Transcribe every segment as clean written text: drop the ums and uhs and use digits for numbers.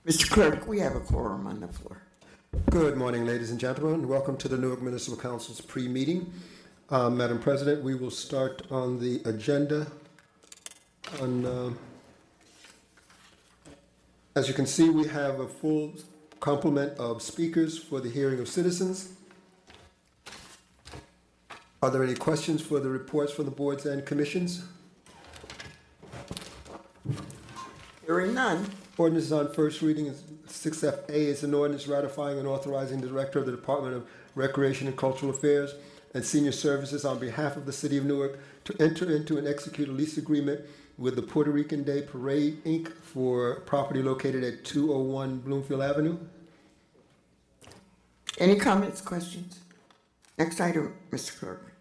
Mr. Clerk, we have a quorum on the floor. Good morning, ladies and gentlemen. Welcome to the Newark Municipal Council's pre-meeting. Madam President, we will start on the agenda. As you can see, we have a full complement of speakers for the hearing of citizens. Are there any questions for the reports from the boards and commissions? Hearing none. Ordinance is on first reading. 6FA is an ordinance ratifying and authorizing the Director of the Department of Recreation and Cultural Affairs and Senior Services on behalf of the City of Newark to enter into and execute a lease agreement with the Puerto Rican Day Parade, Inc. for property located at 201 Bloomfield Avenue. Any comments, questions? Next item, Mr. Clerk.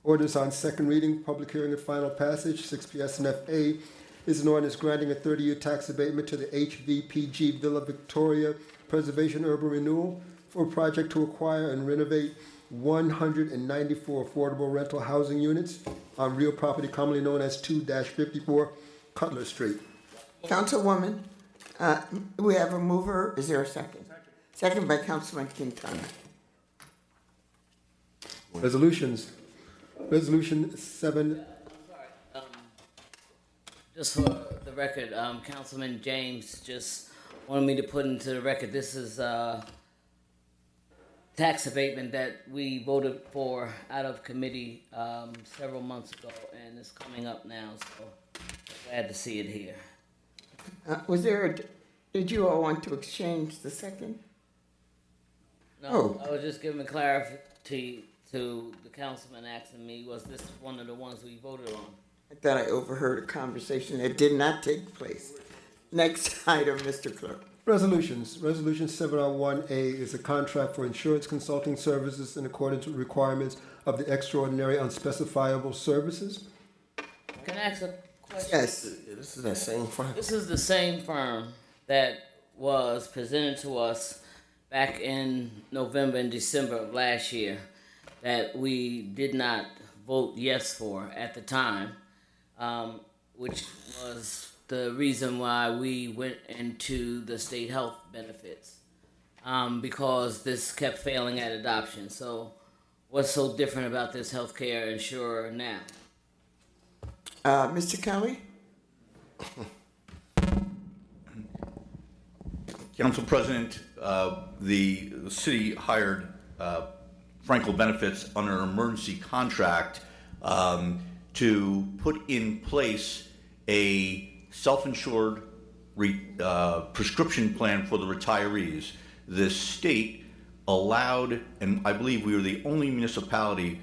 Ordinance on second reading, public hearing and final passage. 6PSNFA is an ordinance granting a 30-year tax abatement to the HVPG Villa Victoria Preservation Urban Renewal for a project to acquire and renovate 194 affordable rental housing units on real property commonly known as 2-54 Cutler Street. Councilwoman, we have a mover. Is there a second? Second by Councilman Quintana. Resolutions. Resolution 7. Just for the record, Councilman James just wanted me to put into the record, this is tax abatement that we voted for out of committee several months ago, and it's coming up now, so glad to see it here. Did you all want to exchange the second? No, I was just giving clarity to the councilman asking me, was this one of the ones we voted on? I thought I overheard a conversation that did not take place. Next item, Mr. Clerk. Resolutions. Resolution 701A is a contract for insurance consulting services in accordance with requirements of the Extraordinary Unspecifiable Services. Can I ask a question? Yes. This is that same firm. This is the same firm that was presented to us back in November and December of last year that we did not vote yes for at the time, which was the reason why we went into the state health benefits, because this kept failing at adoption. So what's so different about this healthcare insurer now? Mr. Kelly? Council President, the city hired Frankel Benefits under an emergency contract to put in place a self-insured prescription plan for the retirees. The state allowed, and I believe we were the only municipality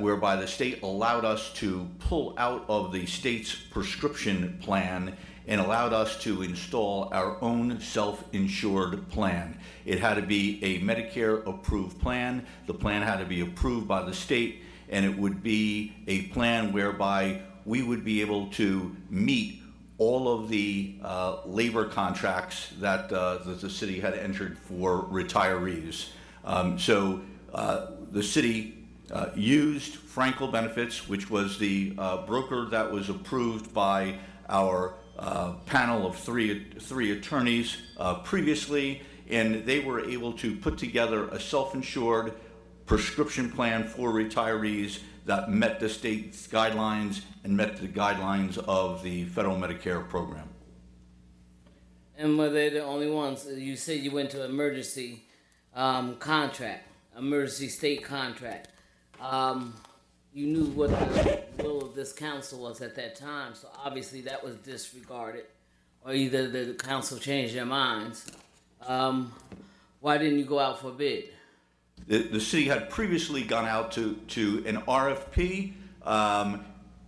whereby the state allowed us to pull out of the state's prescription plan and allowed us to install our own self-insured plan. It had to be a Medicare-approved plan. The plan had to be approved by the state, and it would be a plan whereby we would be able to meet all of the labor contracts that the city had entered for retirees. So the city used Frankel Benefits, which was the broker that was approved by our panel of three attorneys previously, and they were able to put together a self-insured prescription plan for retirees that met the state's guidelines and met the guidelines of the federal Medicare program. And were they the only ones? You said you went to emergency contract, emergency state contract. You knew what the will of this council was at that time, so obviously that was disregarded, or either the council changed their minds. Why didn't you go out for a bid? The city had previously gone out to an RFP.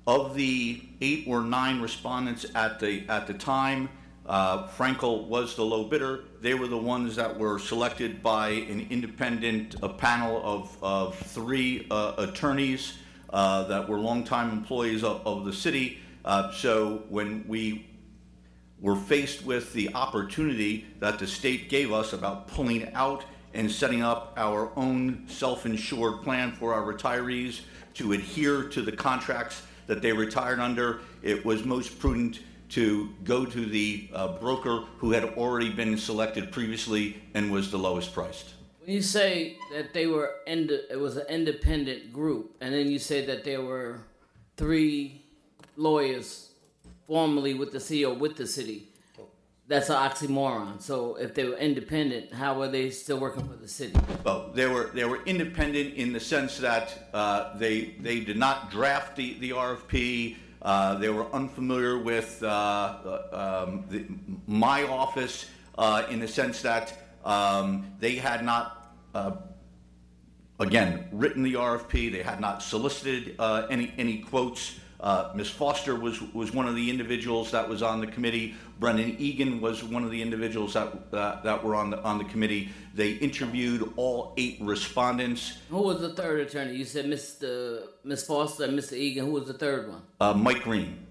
Of the 8 or 9 respondents at the time, Frankel was the low bidder. They were the ones that were selected by an independent panel of 3 attorneys that were longtime employees of the city. So when we were faced with the opportunity that the state gave us about pulling out and setting up our own self-insured plan for our retirees to adhere to the contracts that they retired under, it was most prudent to go to the broker who had already been selected previously and was the lowest priced. When you say that it was an independent group, and then you say that there were 3 lawyers formerly with the CEO with the city, that's an oxymoron. So if they were independent, how were they still working for the city? Well, they were independent in the sense that they did not draft the RFP. They were unfamiliar with my office in the sense that they had not, again, written the RFP. They had not solicited any quotes. Ms. Foster was one of the individuals that was on the committee. Brendan Egan was one of the individuals that were on the committee. They interviewed all 8 respondents. Who was the third attorney? You said Ms. Foster and Mr. Egan. Who was the third one? Mike Green.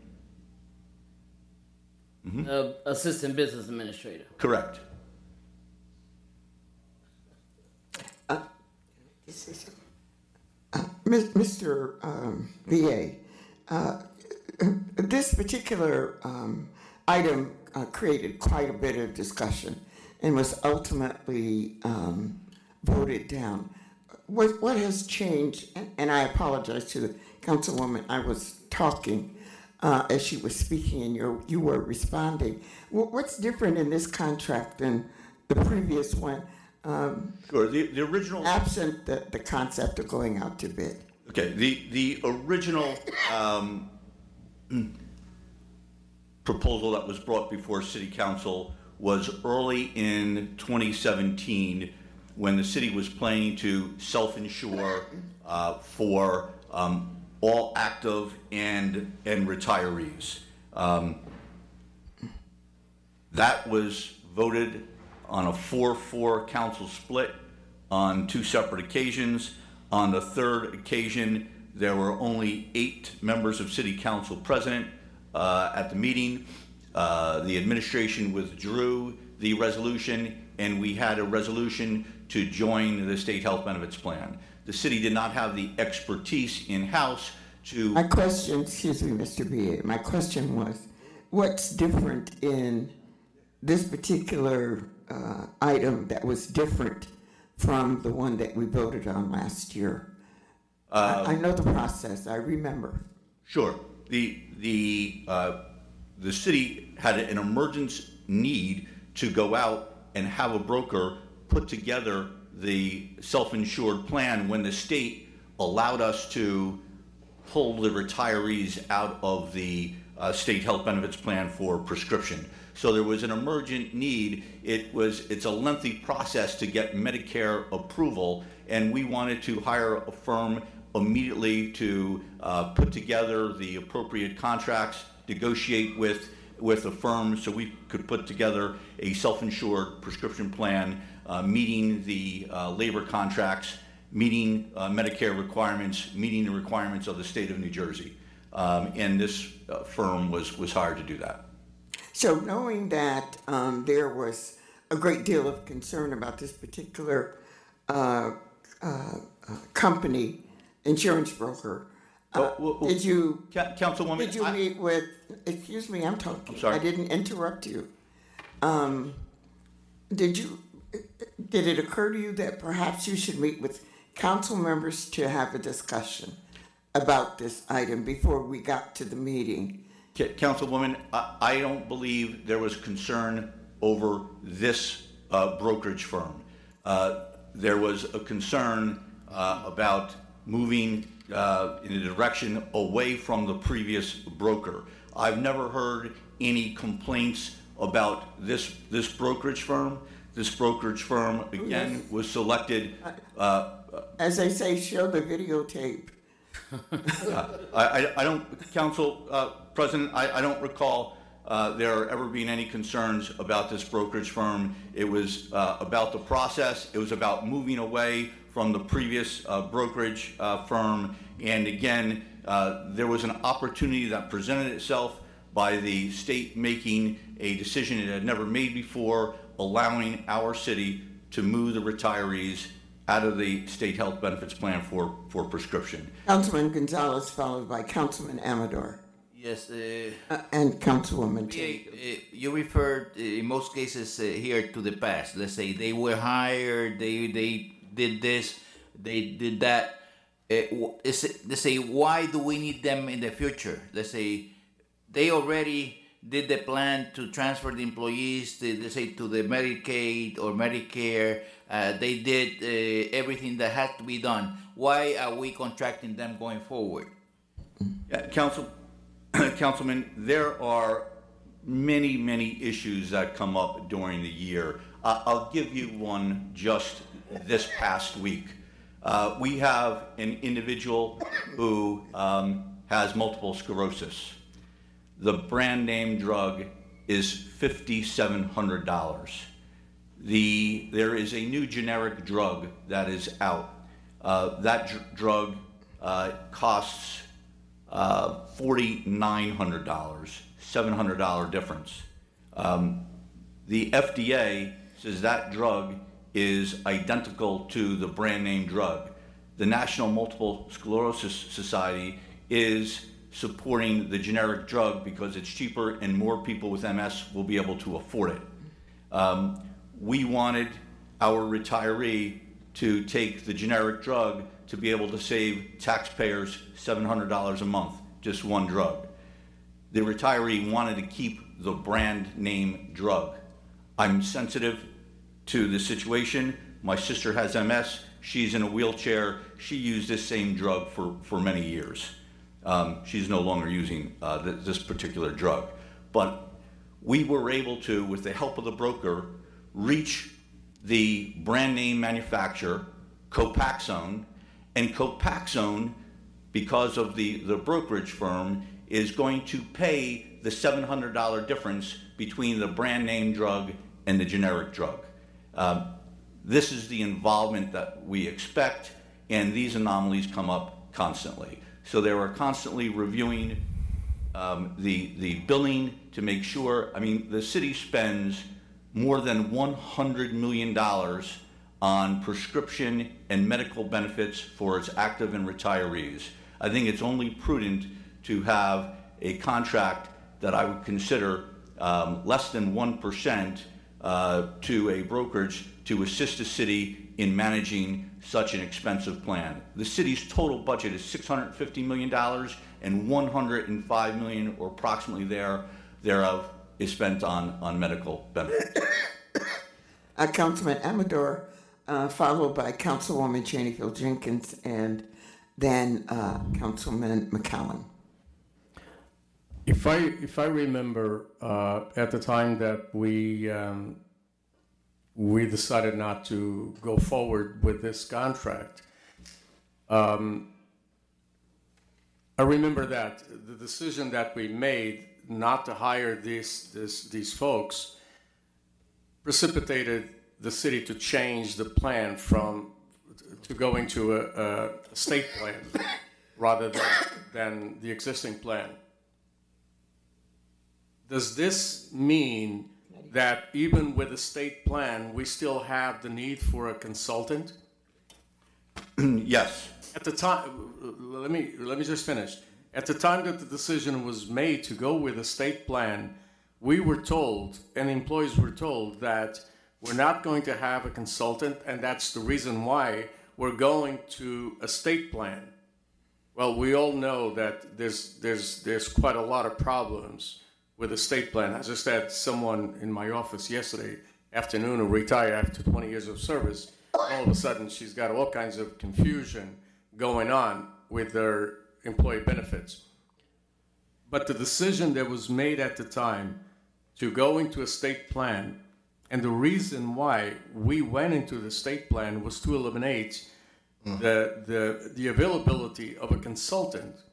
Assistant business administrator. Correct. Mr. VA, this particular item created quite a bit of discussion and was ultimately voted down. What has changed, and I apologize to the councilwoman, I was talking as she was speaking and you were responding. What's different in this contract than the previous one? Sure. The original, absent the concept of going out to bid. okay. The original proposal that was brought before City Council was early in 2017 when the city was planning to self-insure for all active and retirees. That was voted on a 4-4 council split on 2 separate occasions. On the third occasion, there were only 8 members of City Council present at the meeting. The administration withdrew the resolution, and we had a resolution to join the state health benefits plan. The city did not have the expertise in-house to... My question, excuse me, Mr. BA, my question was, what's different in this particular item that was different from the one that we voted on last year? I know the process, I remember. Sure. The city had an emergence need to go out and have a broker put together the self-insured plan when the state allowed us to pull the retirees out of the state health benefits plan for prescription. So there was an emergent need. It's a lengthy process to get Medicare approval, and we wanted to hire a firm immediately to put together the appropriate contracts, negotiate with a firm so we could put together a self-insured prescription plan, meeting the labor contracts, meeting Medicare requirements, meeting the requirements of the state of New Jersey. And this firm was hired to do that. So knowing that there was a great deal of concern about this particular company, insurance broker, did you Councilwoman, meet with, excuse me, I'm talking. I'm sorry. I didn't interrupt you. Did it occur to you that perhaps you should meet with council members to have a discussion about this item before we got to the meeting? Councilwoman, I don't believe there was concern over this brokerage firm. There was a concern about moving in a direction away from the previous broker. I've never heard any complaints about this brokerage firm. This brokerage firm, again, was selected. As they say, show the videotape. I don't, Council President, I don't recall there ever being any concerns about this brokerage firm. It was about the process. It was about moving away from the previous brokerage firm. And again, there was an opportunity that presented itself by the state making a decision it had never made before, allowing our city to move the retirees out of the state health benefits plan for prescription. Councilman Gonzalez, followed by Councilman Amador. Yes, And Councilwoman Cheney. you referred in most cases here to the past. Let's say they were hired, they did this, they did that. Let's say, why do we need them in the future? Let's say they already did the plan to transfer the employees, let's say, to the Medicaid or Medicare. They did everything that had to be done. Why are we contracting them going forward? Yeah, Councilman, there are many, many issues that come up during the year. I'll give you one just this past week. We have an individual who has multiple sclerosis. The brand name drug is $5,700. There is a new generic drug that is out. That drug costs $4,900, $700 difference. The FDA says that drug is identical to the brand name drug. The National Multiple Sclerosis Society is supporting the generic drug because it's cheaper and more people with MS will be able to afford it. We wanted our retiree to take the generic drug to be able to save taxpayers $700 a month, just one drug. The retiree wanted to keep the brand name drug. I'm sensitive to the situation. My sister has MS. She's in a wheelchair. She used this same drug for many years. She's no longer using this particular drug. But we were able to, with the help of the broker, reach the brand name manufacturer, Copaxone, and Copaxone, because of the brokerage firm, is going to pay the $700 difference between the brand name drug and the generic drug. This is the involvement that we expect, and these anomalies come up constantly. So they are constantly reviewing the billing to make sure. I mean, the city spends more than $100 million on prescription and medical benefits for its active and retirees. I think it's only prudent to have a contract that I would consider less than 1% to a brokerage to assist the city in managing such an expensive plan. The city's total budget is $650 million, and $105 million, or approximately thereof, is spent on medical benefits. Councilman Amador, followed by Councilwoman Cheneyfield Jenkins, and then Councilman McCallum. If I remember, at the time that we decided not to go forward with this contract, I remember that the decision that we made not to hire these folks precipitated the city to change the plan to going to a state plan rather than the existing plan. Does this mean that even with a state plan, we still have the need for a consultant? Yes. At the time, let me just finish. At the time that the decision was made to go with a state plan, we were told, and employees were told, that we're not going to have a consultant, and that's the reason why we're going to a state plan. Well, we all know that there's quite a lot of problems with a state plan. I just had someone in my office yesterday afternoon who retired after 20 years of service. All of a sudden, she's got all kinds of confusion going on with their employee benefits. But the decision that was made at the time to go into a state plan, and the reason why we went into the state plan was to eliminate the availability of a consultant.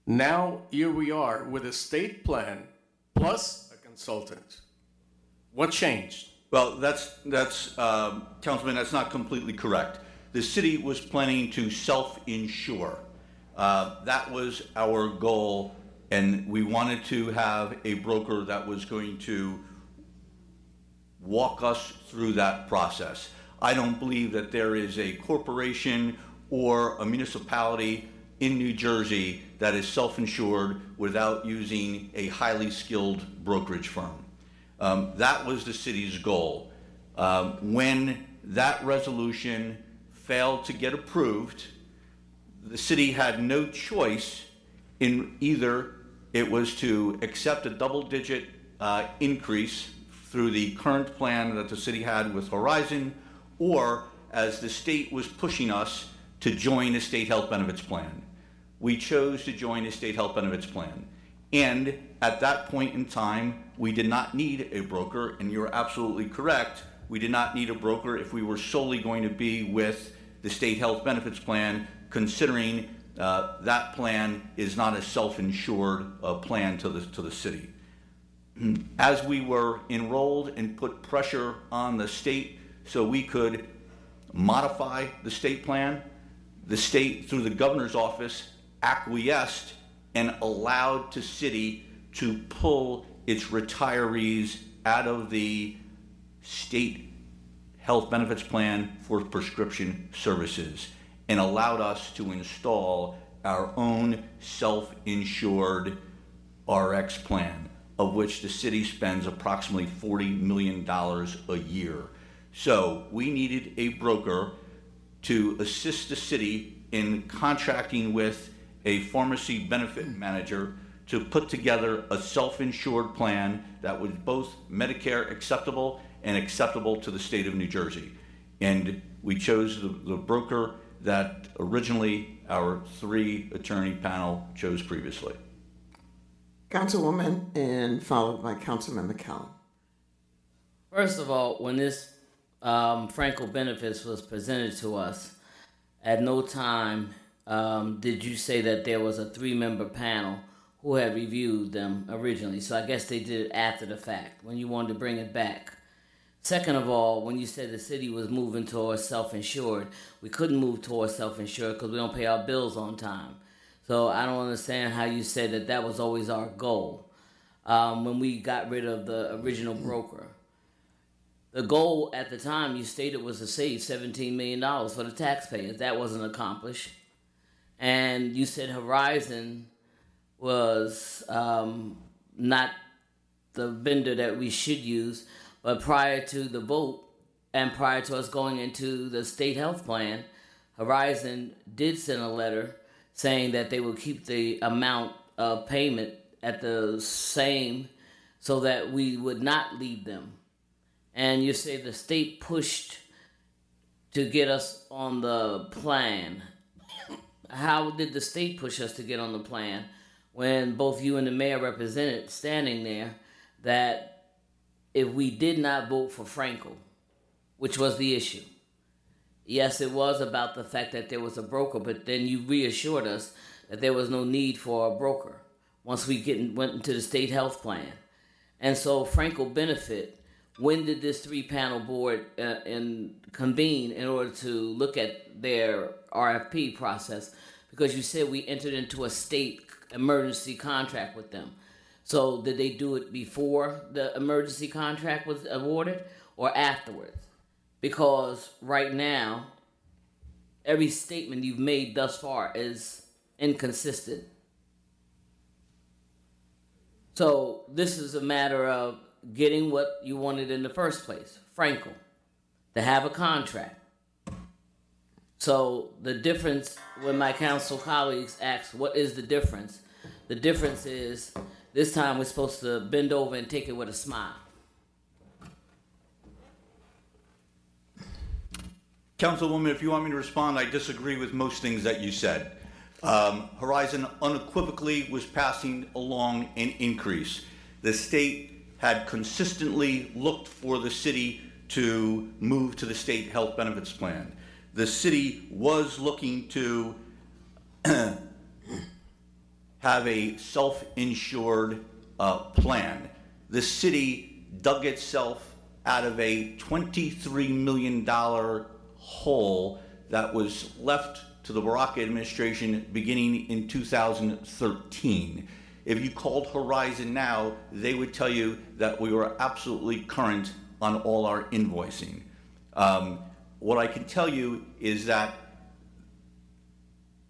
Now, here we are with a state plan plus a consultant. What changed? Well, that's Councilman, that's not completely correct. The city was planning to self-insure. That was our goal, and we wanted to have a broker that was going to walk us through that process. I don't believe that there is a corporation or a municipality in New Jersey that is self-insured without using a highly skilled brokerage firm. That was the city's goal. When that resolution failed to get approved, the city had no choice in either it was to accept a double-digit increase through the current plan that the city had with Horizon, or as the state was pushing us to join a state health benefits plan. We chose to join a state health benefits plan. And at that point in time, we did not need a broker, and you're absolutely correct. We did not need a broker if we were solely going to be with the state health benefits plan, considering that plan is not a self-insured plan to the city. As we were enrolled and put pressure on the state so we could modify the state plan, the state, through the governor's office, acquiesced and allowed the city to pull its retirees out of the state health benefits plan for prescription services and allowed us to install our own self-insured RX plan, of which the city spends approximately $40 million a year. So we needed a broker to assist the city in contracting with a pharmacy benefit manager to put together a self-insured plan that was both Medicare acceptable and acceptable to the state of New Jersey. And we chose the broker that originally our 3-attorney panel chose previously. Councilwoman, and followed by Councilman McCallum. First of all, when this Franco benefits was presented to us, at no time did you say that there was a 3-member panel who had reviewed them originally. So I guess they did it after the fact, when you wanted to bring it back. Second of all, when you said the city was moving towards self-insured, we couldn't move towards self-insured because we don't pay our bills on time. So I don't understand how you said that that was always our goal when we got rid of the original broker. The goal at the time you stated was to save $17 million for the taxpayers. That wasn't accomplished. And you said Horizon was not the vendor that we should use, but prior to the vote and prior to us going into the state health plan, Horizon did send a letter saying that they would keep the amount of payment at the same so that we would not leave them. And you say the state pushed to get us on the plan. How did the state push us to get on the plan when both you and the mayor represented standing there that if we did not vote for Franco, which was the issue, yes, it was about the fact that there was a broker, but then you reassured us that there was no need for a broker once we went into the state health plan. And so Franco benefit, when did this 3-panel board convene in order to look at their RFP process? Because you said we entered into a state emergency contract with them. So did they do it before the emergency contract was awarded or afterwards? Because right now, every statement you've made thus far is inconsistent. So this is a matter of getting what you wanted in the first place, Franco, to have a contract. So the difference, when my council colleagues ask, what is the difference? The difference is this time we're supposed to bend over and take it with a smile. Councilwoman, if you want me to respond, I disagree with most things that you said. Horizon unequivocally was passing along an increase. The state had consistently looked for the city to move to the state health benefits plan. The city was looking to have a self-insured plan. The city dug itself out of a $23 million hole that was left to the Baraka administration beginning in 2013. If you called Horizon now, they would tell you that we were absolutely current on all our invoicing. What I can tell you is that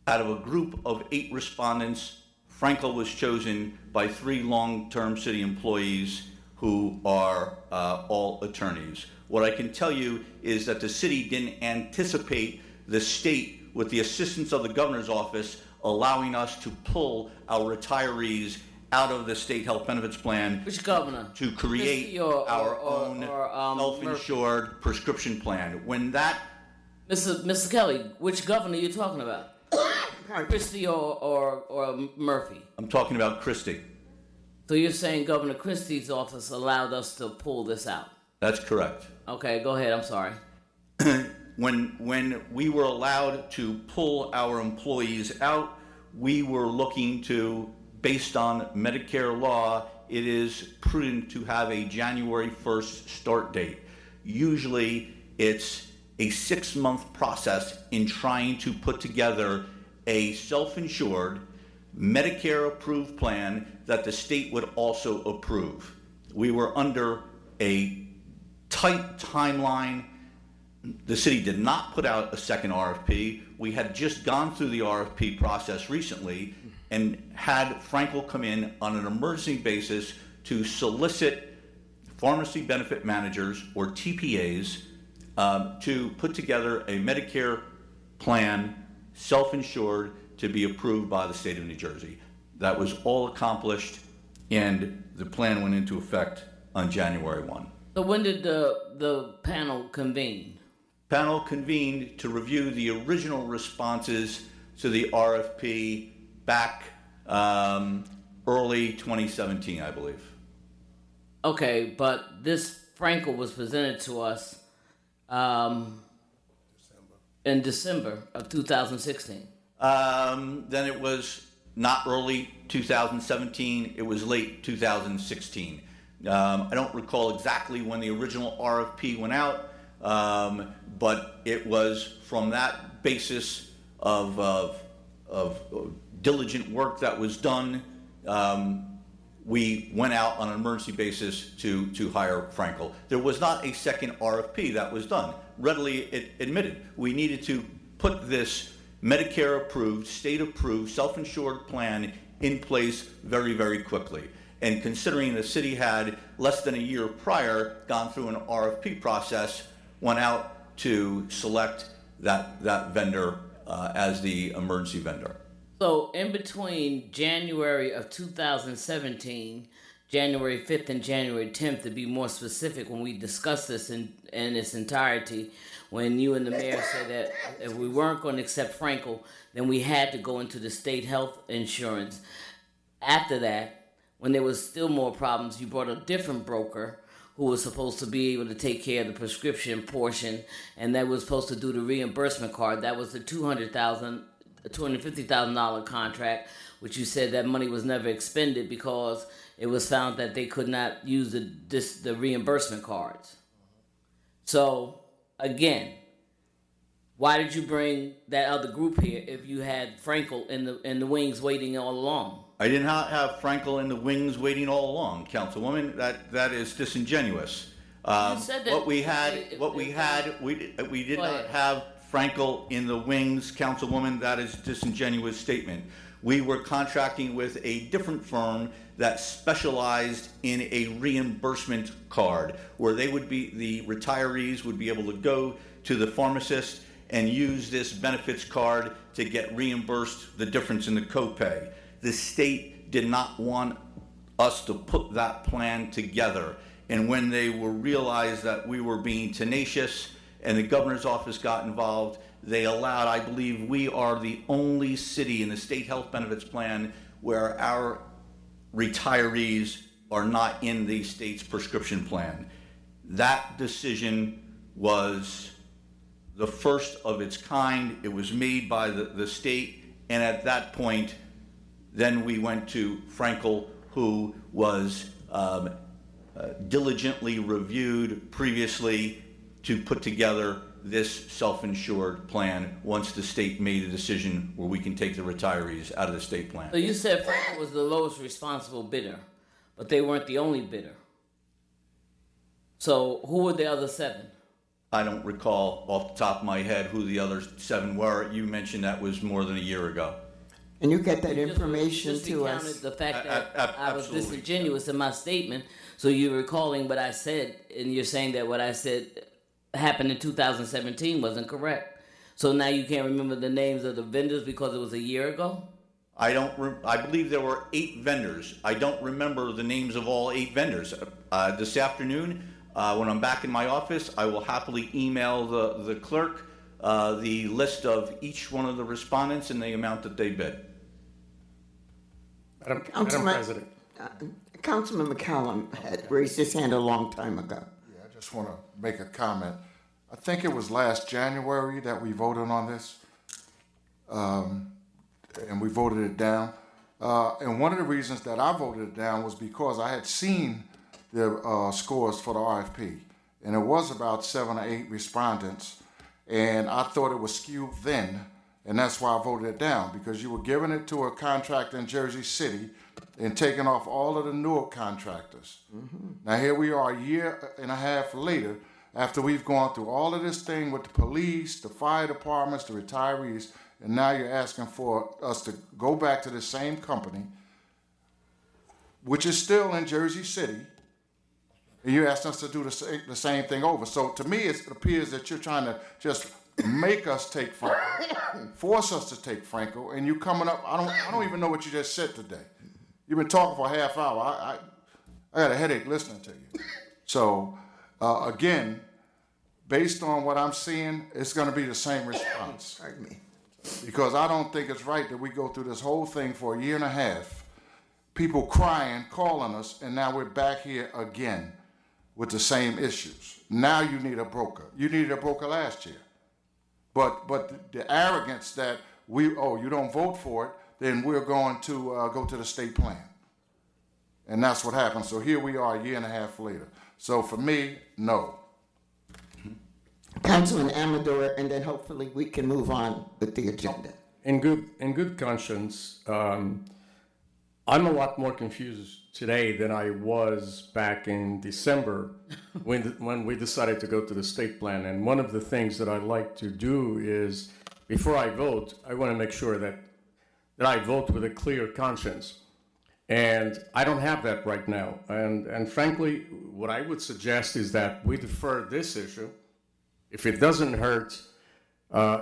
out of a group of 8 respondents, Frankel was chosen by 3 long-term city employees who are all attorneys. What I can tell you is that the city didn't anticipate the state, with the assistance of the governor's office, allowing us to pull our retirees out of the state health benefits plan. Which governor? To create Christie or own self-insured prescription plan. When that, Mr. Kelly, which governor are you talking about? Christie or Murphy? I'm talking about Christie. So you're saying Governor Christie's office allowed us to pull this out? That's correct. Okay, go ahead. I'm sorry. When we were allowed to pull our employees out, we were looking to, based on Medicare law, it is prudent to have a January 1st start date. Usually it's a 6-month process in trying to put together a self-insured, Medicare-approved plan that the state would also approve. We were under a tight timeline. The city did not put out a second RFP. We had just gone through the RFP process recently and had Frankel come in on an emergency basis to solicit pharmacy benefit managers, or TPAs, to put together a Medicare plan, self-insured, to be approved by the state of New Jersey. That was all accomplished, and the plan went into effect on January 1. So when did the panel convene? Panel convened to review the original responses to the RFP back early 2017, I believe. Okay, but this Frankel was presented to us in December of 2016. Then it was not early 2017, it was late 2016. I don't recall exactly when the original RFP went out, but it was from that basis of diligent work that was done. We went out on an emergency basis to hire Frankel. There was not a second RFP that was done. Readily admitted, we needed to put this Medicare-approved, state-approved, self-insured plan in place very, very quickly. And considering the city had less than a year prior gone through an RFP process, went out to select that vendor as the emergency vendor. So in between January of 2017, January 5th and January 10th, to be more specific, when we discussed this in its entirety, when you and the mayor said that if we weren't going to accept Frankel, then we had to go into the state health insurance. After that, when there was still more problems, you brought a different broker who was supposed to be able to take care of the prescription portion, and that was supposed to do the reimbursement card. That was the $250,000 contract, which you said that money was never expended because it was found that they could not use the reimbursement cards. So again, why did you bring that other group here if you had Frankel in the wings waiting all along? I did not have Frankel in the wings waiting all along, Councilwoman. That is disingenuous. You said that we did not have Frankel in the wings, Councilwoman. That is a disingenuous statement. We were contracting with a different firm that specialized in a reimbursement card, where the retirees would be able to go to the pharmacist and use this benefits card to get reimbursed the difference in the copay. The state did not want us to put that plan together. And when they realized that we were being tenacious and the governor's office got involved, they allowed, I believe we are the only city in the state health benefits plan where our retirees are not in the state's prescription plan. That decision was the first of its kind. It was made by the state, and at that point, then we went to Frankel, who was diligently reviewed previously to put together this self-insured plan once the state made a decision where we can take the retirees out of the state plan. So you said Frankel was the lowest responsible bidder, but they weren't the only bidder. So who were the other 7? I don't recall off the top of my head who the other 7 were. You mentioned that was more than a year ago. And you get that You just- information just to recounted us. the fact that I was Absolutely. disingenuous in my statement, so you're recalling what I said, and you're saying that what I said happened in 2017 wasn't correct. So now you can't remember the names of the vendors because it was a year ago? I believe there were 8 vendors. I don't remember the names of all 8 vendors. This afternoon, when I'm back in my office, I will happily email the clerk the list of each one of the respondents and the amount that they bid. Madam Councilman- President. Councilman McCallum had raised his hand a long time ago. Yeah, I just want to make a comment. I think it was last January that we voted on this, and we voted it down. And one of the reasons that I voted it down was because I had seen the scores for the RFP, and it was about 7 or 8 respondents, and I thought it was skewed then, and that's why I voted it down, because you were giving it to a contractor in Jersey City and taking off all of the Newark contractors. Now here we are a year and a half later, after we've gone through all of this thing with the police, the fire departments, the retirees, and now you're asking for us to go back to the same company, which is still in Jersey City, and you're asking us to do the same thing over. So to me, it appears that you're trying to just make us take Franco, force us to take Franco, and you coming up. I don't even know what you just said today. You've been talking for a half hour. I got a headache listening to you. So again, based on what I'm seeing, it's going to be the same response. Pardon me. Because I don't think it's right that we go through this whole thing for a year and a half, people crying, calling us, and now we're back here again with the same issues. Now you need a broker. You needed a broker last year. But the arrogance that you don't vote for it, then we're going to go to the state plan. And that's what happened. So here we are a year and a half later. So for me, no. Councilman Amador, and then hopefully we can move on with the agenda. In good conscience, I'm a lot more confused today than I was back in December when we decided to go to the state plan. And one of the things that I like to do is, before I vote, I want to make sure that I vote with a clear conscience. And I don't have that right now. And frankly, what I would suggest is that we defer this issue. If it doesn't hurt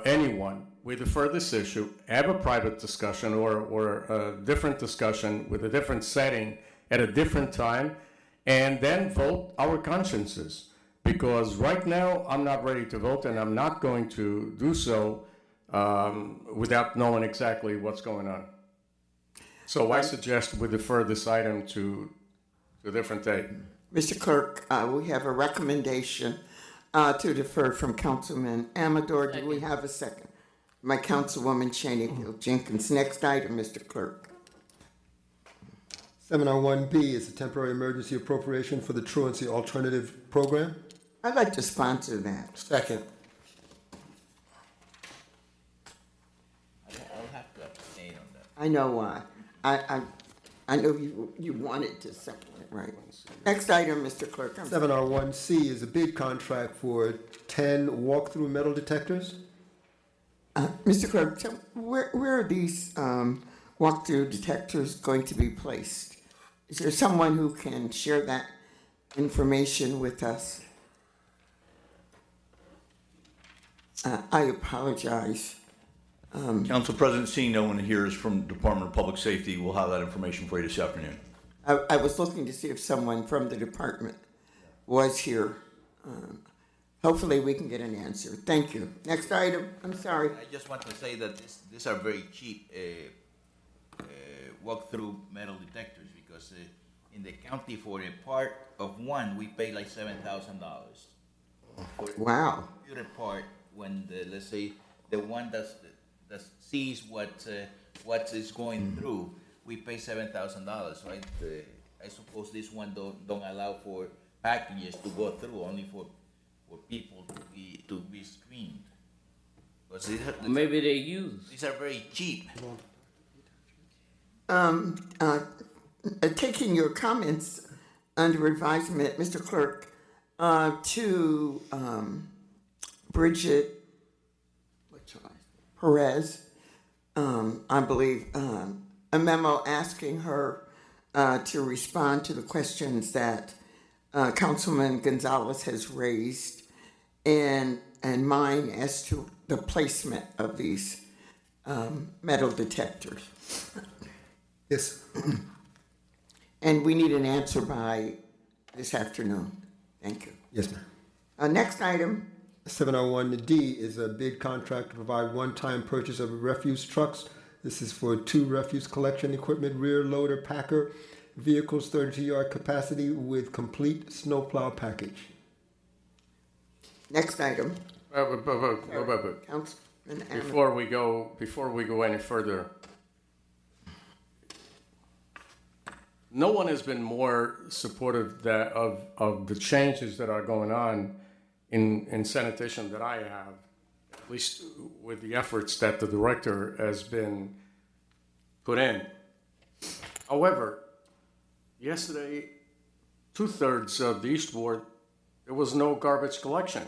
anyone, we defer this issue, have a private discussion or a different discussion with a different setting at a different time, and then vote our consciences. Because right now, I'm not ready to vote, and I'm not going to do so without knowing exactly what's going on. So I suggest we defer this item to a different date. Mr. Clerk, we have a recommendation to defer from Councilman Amador. Do we have a second? My Councilwoman Cheney Jenkins. Next item, Mr. Clerk. 701B is a temporary emergency appropriation for the truancy alternative program. I'd like to sponsor that. Second. I'll have to abstain on that. I know why. I know you wanted to second it, right? Next item, Mr. Clerk. 7R1C is a bid contract for 10 walk-through metal detectors. Mr. Clerk, tell, where are these walk-through detectors going to be placed? Is there someone who can share that information with us? I apologize. Council President, seeing no one here is from Department of Public Safety, we'll have that information for you this afternoon. I was looking to see if someone from the department was here. Hopefully we can get an answer. Thank you. Next item, I'm sorry. I just want to say that these are very cheap walk-through metal detectors because in the county for a part of one, we pay like $7,000. Wow. The other part, when let's say the one that sees what is going through, we pay $7,000, right? I suppose this one don't allow for packages to go through, only for people to be screened. Maybe they use. These are very cheap. Taking your comments under advisement, Mr. Clerk, to Bridget Perez, I believe, a memo asking her to respond to the questions that Councilman Gonzalez has raised and mine as to the placement of these metal detectors. Yes. And we need an answer by this afternoon. Thank you. Yes, ma'am. Next item, 701D is a bid contract to provide one-time purchase of refuse trucks. This is for 2 refuse collection equipment, rear loader packer, vehicles 32-yard capacity with complete snowplow package. next item, But Councilman Ammon. before we go any further, no one has been more supportive of the changes that are going on in sanitation that I have, at least with the efforts that the director has been put in. However, yesterday, 2/3 of the East Ward, there was no garbage collection.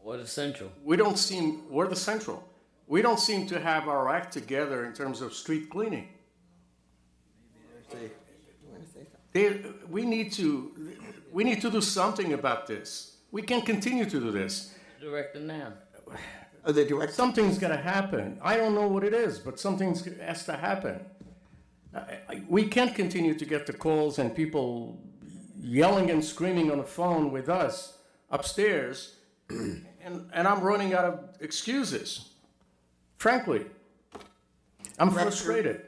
Or the central. We're the central. We don't seem to have our act together in terms of street cleaning. We need to do something about this. We can't continue to do this. Director now. The director. Something's got to happen. I don't know what it is, but something has to happen. We can't continue to get the calls and people yelling and screaming on the phone with us upstairs, and I'm running out of excuses. Frankly, I'm Director. frustrated.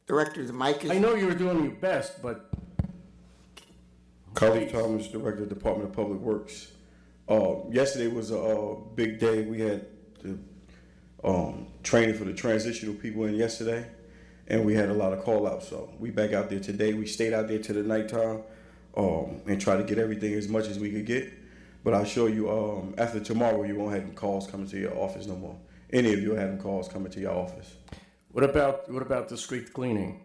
Director, the mic is. I know you're doing your best, but Carly Thomas, Director, Department of Public Works. Yesterday was a big day. We had the training for the transitional people in yesterday, and we had a lot of call-outs. So we back out there today. We stayed out there till the nighttime and try to get everything as much as we could get. But I'll show you after tomorrow, you won't have them calls coming to your office no more. Any of you will have them calls coming to your office. what about the street cleaning?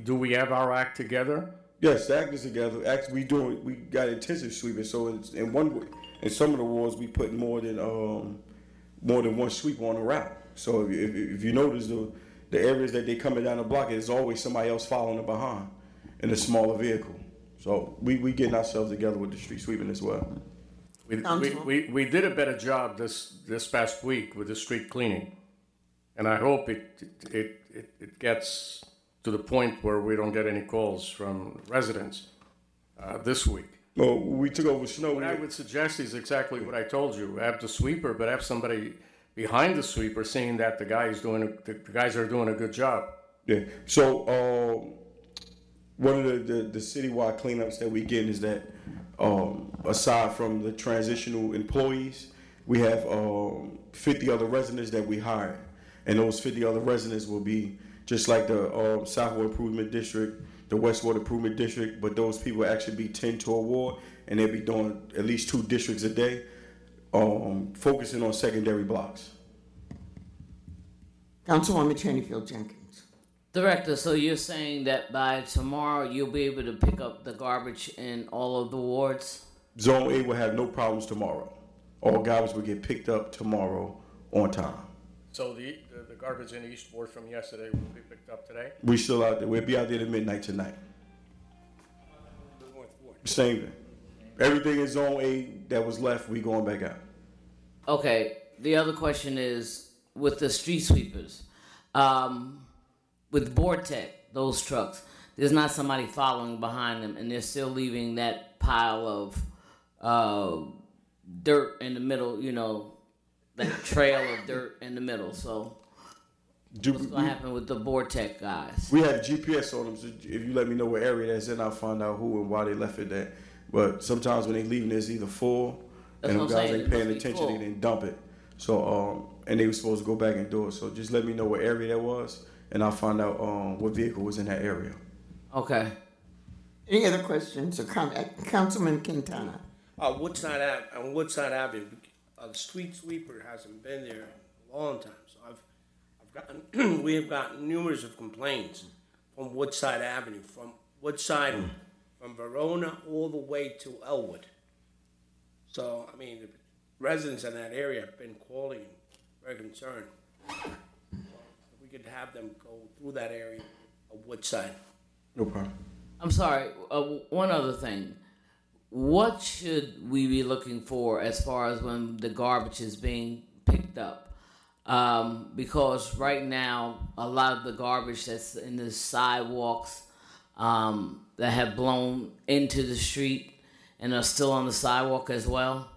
Do we have our act together? Yes, the act is together. We got intensive sweeping. So in some of the wards we put more than one sweeper on a route. So if you notice the areas that they coming down the block, there's always somebody else following them behind in a smaller vehicle. So we getting ourselves together with the street sweeping as well. We did a better job this past week with the street cleaning, and I hope it gets to the point where we don't get any calls from residents this week. Well, we took over snow. What I would suggest is exactly what I told you: have the sweeper, but have somebody behind the sweeper saying that the guys are doing a good job. Yeah. So one of the citywide cleanups that we get is that aside from the transitional employees, we have 50 other residents that we hire, and those 50 other residents will be just like the Southward Improvement District, the Westward Improvement District, but those people actually be 10 to a ward, and they'll be doing at least 2 districts a day, focusing on secondary blocks. Councilwoman Chaneyfield Jenkins. Director, so you're saying that by tomorrow you'll be able to pick up the garbage in all of the wards? Zone A will have no problems tomorrow. All garbage will get picked up tomorrow on time. So the garbage in the East Ward from yesterday will be picked up today? We still out there. We'll be out there at midnight tonight. Same thing. Everything in Zone A that was left, we going back out. Okay, the other question is with the street sweepers, with Vortec, those trucks, there's not somebody following behind them and they're still leaving that pile of dirt in the middle, that trail of dirt in the middle. So what's going to happen with the Vortec guys? We have GPS on them, so if you let me know what area that's in, I'll find out who and why they left it there. But sometimes when they leaving, it's either full, That's and what them I'm guys saying, ain't it paying must be attention, full. they didn't dump it. So, and they were supposed to go back and do it. So just let me know what area that was, and I'll find out what vehicle was in that area. Okay. Any other questions or comment? Councilman Quintana. On Woodside Avenue, the street sweeper hasn't been there in a long time. So we have gotten numerous of complaints from Woodside Avenue, from Verona all the way to Elwood. So, the residents in that area have been calling, very concerned. We could have them go through that area of Woodside. No problem. I'm sorry. One other thing. What should we be looking for as far as when the garbage is being picked up? Because right now, a lot of the garbage that's in the sidewalks that have blown into the street and are still on the sidewalk as well,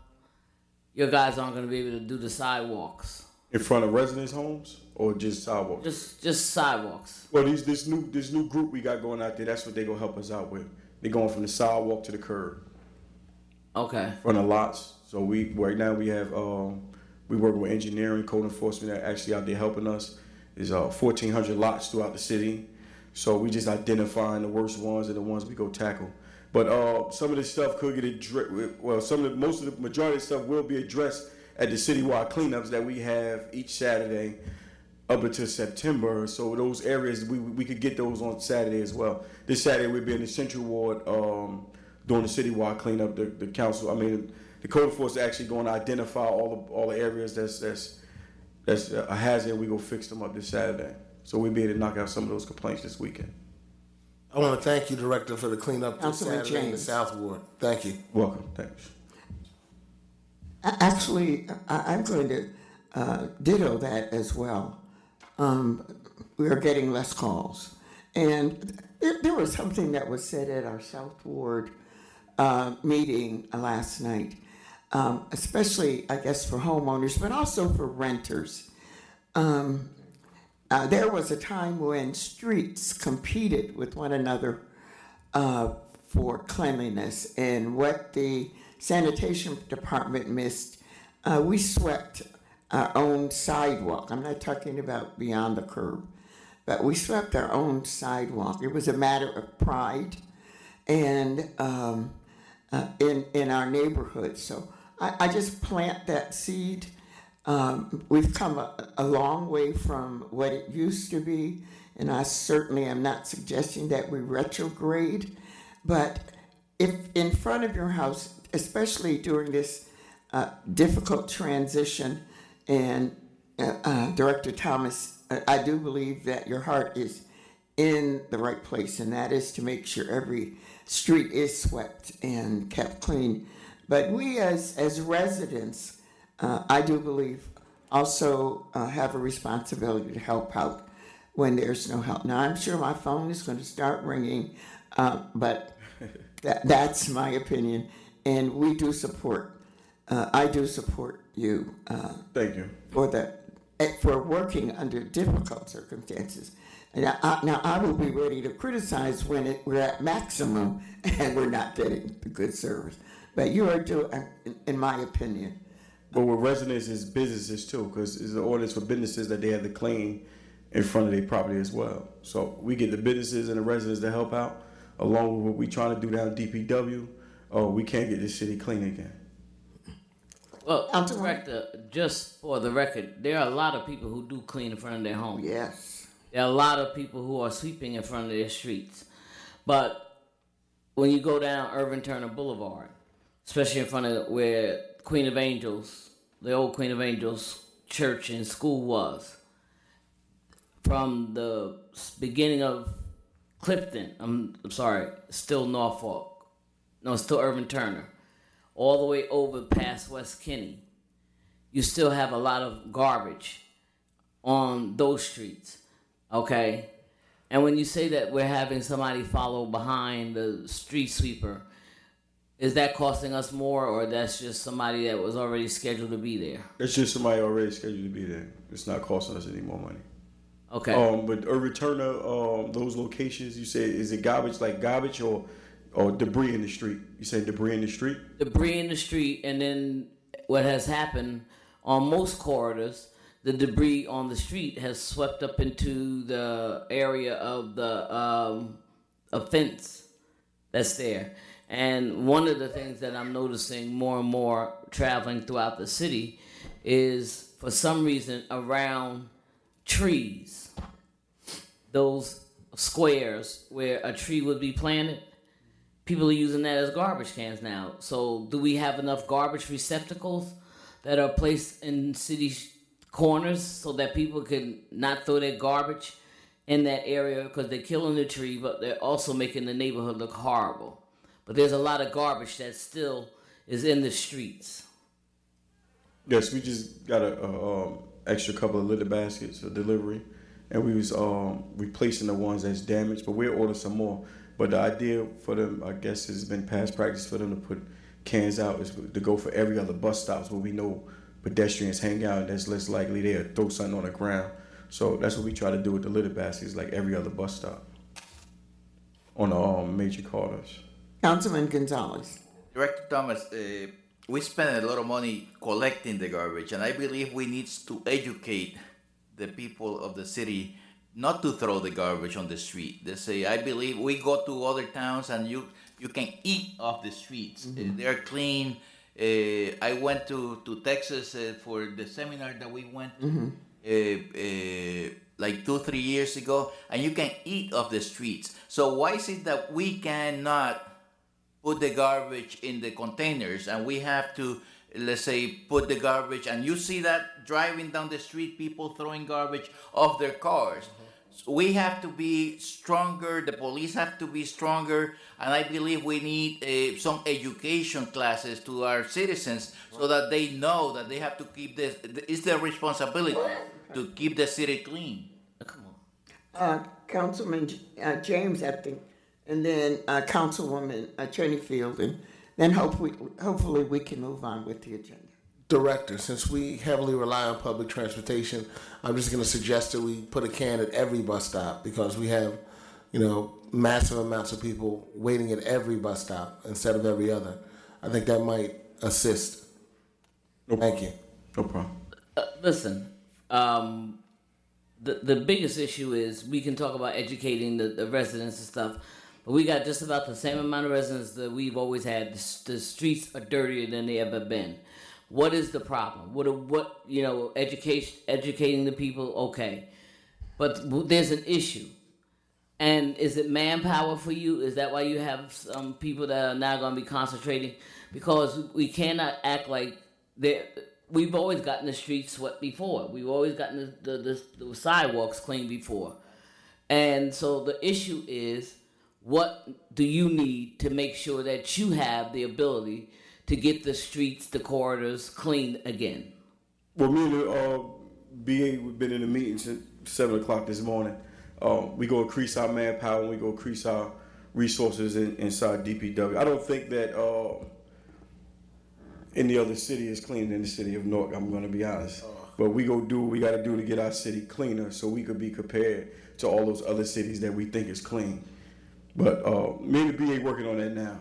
your guys aren't going to be able to do the sidewalks. In front of residents' homes or just sidewalks? Just sidewalks. Well, this new group we got going out there, that's what they gonna help us out with. They're going from the sidewalk to the curb. Okay. From the lots. So we right now we have we working with engineering, code enforcement that actually out there helping us. There's 1,400 lots throughout the city. So we just identifying the worst ones and the ones we go tackle. But some of this stuff could get addressed. Well, most of the majority of the stuff will be addressed at the citywide cleanups that we have each Saturday up until September. So those areas we could get those on Saturday as well. This Saturday we'll be in the Central Ward doing the citywide cleanup. The council, the code enforcement actually going to identify all the areas that's a hazard. We go fix them up this Saturday. So we'll be able to knock out some of those complaints this weekend. I want to thank you, Director, for the cleanup this Councilman Saturday in the James. South Ward. Thank you. Welcome. Thanks. Actually, I'm going to ditto that as well. We are getting less calls. And there was something that was said at our South Ward meeting last night, especially, I guess, for homeowners, but also for renters. There was a time when streets competed with one another for cleanliness, and what the sanitation department missed, we swept our own sidewalk. I'm not talking about beyond the curb, but we swept our own sidewalk. It was a matter of pride and in our neighborhood. So I just plant that seed. We've come a long way from what it used to be, and I certainly am not suggesting that we retrograde, but if in front of your house, especially during this difficult transition, and Director Thomas, I do believe that your heart is in the right place, and that is to make sure every street is swept and kept clean. But we as residents, I do believe, also have a responsibility to help out when there's no help. Now, I'm sure my phone is going to start ringing, but that's my opinion, and we do support. I do support you. Thank you. For working under difficult circumstances. Now I will be ready to criticize when we're at maximum and we're not getting the good service. But you are doing, in my opinion. But with residents is businesses too, because it's an ordinance for businesses that they have to clean in front of their property as well. So we get the businesses and the residents to help out, along with what we trying to do down DPW. We can't get this city clean again. Well, Director, just for the record, there are a lot of people who do clean in front of their homes. Yes. There are a lot of people who are sweeping in front of their streets. But when you go down Irvin Turner Boulevard, especially in front of where Queen of Angels, the old Queen of Angels church and school was, from the beginning of Clifton, I'm sorry, still Norfolk, no, still Irvin Turner, all the way over past West Kinney, you still have a lot of garbage on those streets, okay? And when you say that we're having somebody follow behind the street sweeper, is that costing us more, or that's just somebody that was already scheduled to be there? It's just somebody already scheduled to be there. It's not costing us any more money. Okay. But Irvin Turner, those locations, you say, is it garbage or debris in the street? You say debris in the street? Debris in the street, and then what has happened on most corridors, the debris on the street has swept up into the area of the fence that's there. And one of the things that I'm noticing more and more traveling throughout the city is, for some reason, around trees, those squares where a tree would be planted, people are using that as garbage cans now. So do we have enough garbage receptacles that are placed in city corners so that people can not throw their garbage in that area because they're killing the tree, but they're also making the neighborhood look horrible. But there's a lot of garbage that still is in the streets. Yes, we just got a extra couple of litter baskets for delivery, and we was replacing the ones that's damaged. But we'll order some more. But the idea for them, I guess, has been past practice for them to put cans out is to go for every other bus stops where we know pedestrians hang out, and that's less likely they'll throw something on the ground. So that's what we try to do with the litter baskets, like every other bus stop on the major corridors. Councilman Gonzalez. Director Thomas, we spend a lot of money collecting the garbage, and I believe we need to educate the people of the city not to throw the garbage on the street. They say, I believe we go to other towns and you can eat off the streets. They're clean. I went to Texas for the seminar that we went like 2-3 years ago, and you can eat off the streets. So why is it that we cannot put the garbage in the containers and we have to, let's say, put the garbage, and you see that driving down the street, people throwing garbage off their cars. So we have to be stronger, the police have to be stronger, and I believe we need some education classes to our citizens so that they know that they have to keep this, it's their responsibility to keep the city clean. Come on. Councilman James Epting, and then Councilwoman Cheney Field, and then hopefully we can move on with the agenda. Director, since we heavily rely on public transportation, I'm just going to suggest that we put a can at every bus stop because we have, massive amounts of people waiting at every bus stop instead of every other. I think that might assist. Thank you. No problem. Listen, the biggest issue is we can talk about educating the residents and stuff, but we got just about the same amount of residents that we've always had. The streets are dirtier than they ever been. What is the problem? Educating the people, okay. But there's an issue. And is it manpower for you? Is that why you have some people that are now going to be concentrating? Because we cannot act like we've always gotten the streets swept before. We've always gotten the sidewalks clean before. And so the issue is, what do you need to make sure that you have the ability to get the streets, the corridors clean again? Well, me and the BA, we've been in a meeting since 7 o'clock this morning. We go increase our manpower and we go increase our resources inside DPW. I don't think that any other city is cleaner than the city of Newark, I'm going to be honest. But we go do what we got to do to get our city cleaner so we could be compared to all those other cities that we think is clean. But me and the BA working on that now.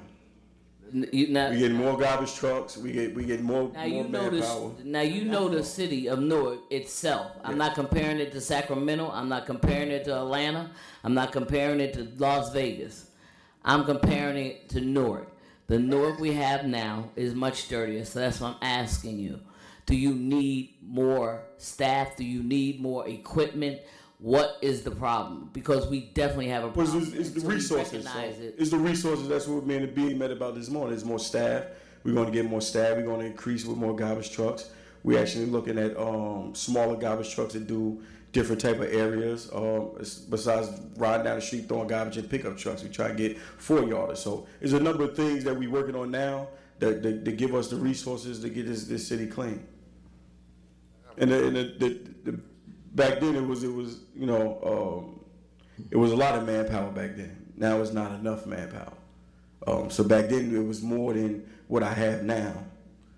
We get more garbage trucks. We get more manpower. Now you know the city of Newark itself. I'm not comparing it to Sacramento. I'm not comparing it to Atlanta. I'm not comparing it to Las Vegas. I'm comparing it to Newark. The Newark we have now is much dirtier. So that's what I'm asking you. Do you need more staff? Do you need more equipment? What is the problem? Because we definitely have a problem. It's the resources. It's the resources. That's what me and the BA met about this morning. It's more staff. We're going to get more staff. We're going to increase with more garbage trucks. We're actually looking at smaller garbage trucks that do different type of areas. Besides riding down the street throwing garbage in pickup trucks, we try to get 4-yarders. So there's a number of things that we're working on now that give us the resources to get this city clean. And the back then it was a lot of manpower back then. Now it's not enough manpower. So back then it was more than what I have now.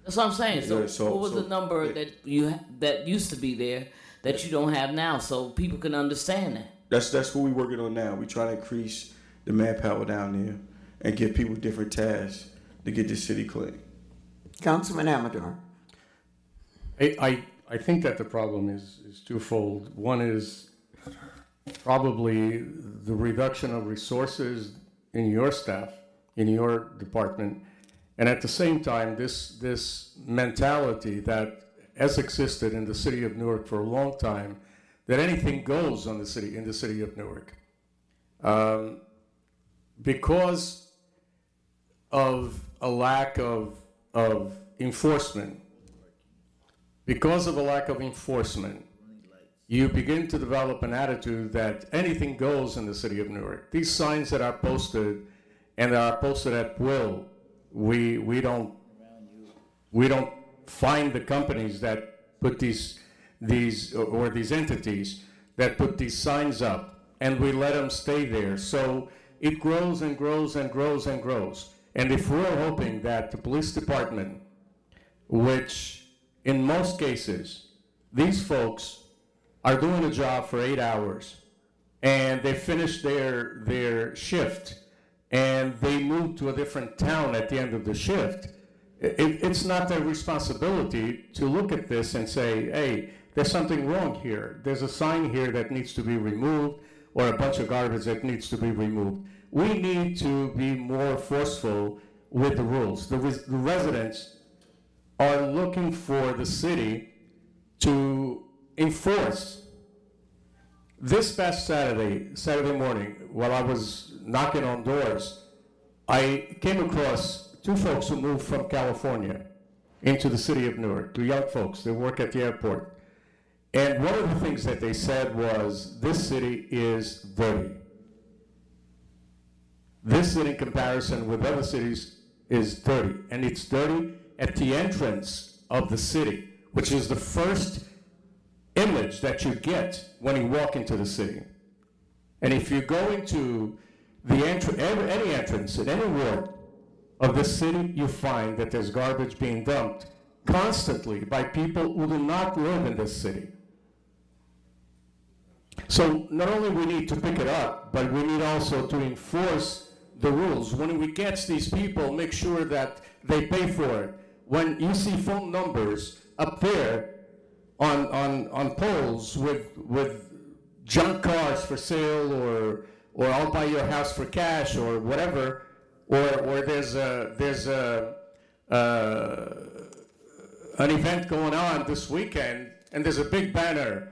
That's what I'm saying. So what was the number that used to be there that you don't have now, so people can understand that? That's what we're working on now. We're trying to increase the manpower down there and give people different tasks to get this city clean. Councilman Amador. I think that the problem is twofold. One is probably the reduction of resources in your staff, in your department, and at the same time, this mentality that has existed in the city of Newark for a long time, that anything goes in the city of Newark. Because of a lack of enforcement, because of a lack of enforcement, you begin to develop an attitude that anything goes in the city of Newark. These signs that are posted and that are posted at will, we don't find the companies that put these entities that put these signs up, and we let them stay there. So it grows and grows and grows and grows. And if we're hoping that the police department, which in most cases, these folks are doing a job for 8 hours, and they finish their shift, and they move to a different town at the end of the shift, it's not their responsibility to look at this and say, hey, there's something wrong here. There's a sign here that needs to be removed, or a bunch of garbage that needs to be removed. We need to be more forceful with the rules. The residents are looking for the city to enforce. This past Saturday morning, while I was knocking on doors, I came across two folks who moved from California into the city of Newark, two young folks. They work at the airport. And one of the things that they said was, this city is dirty. This city, in comparison with other cities, is dirty. And it's dirty at the entrance of the city, which is the first image that you get when you walk into the city. And if you go into any entrance in any ward of this city, you find that there's garbage being dumped constantly by people who do not live in this city. So not only we need to pick it up, but we need also to enforce the rules. When we catch these people, make sure that they pay for it. When you see phone numbers up there on poles with junk cars for sale, or I'll buy your house for cash, or whatever, or there's an event going on this weekend, and there's a big banner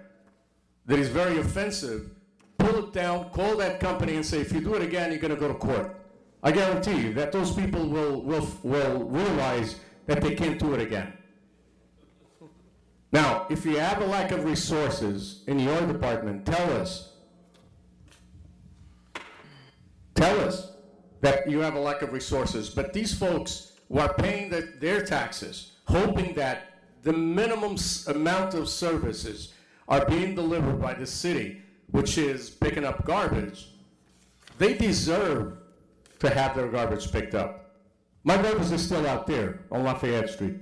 that is very offensive, pull it down, call that company and say, if you do it again, you're going to go to court. I guarantee you that those people will realize that they can't do it again. Now, if you have a lack of resources in your department, tell us. Tell us that you have a lack of resources. But these folks who are paying their taxes, hoping that the minimum amount of services are being delivered by the city, which is picking up garbage, they deserve to have their garbage picked up. My garbage is still out there on Lafayette Street.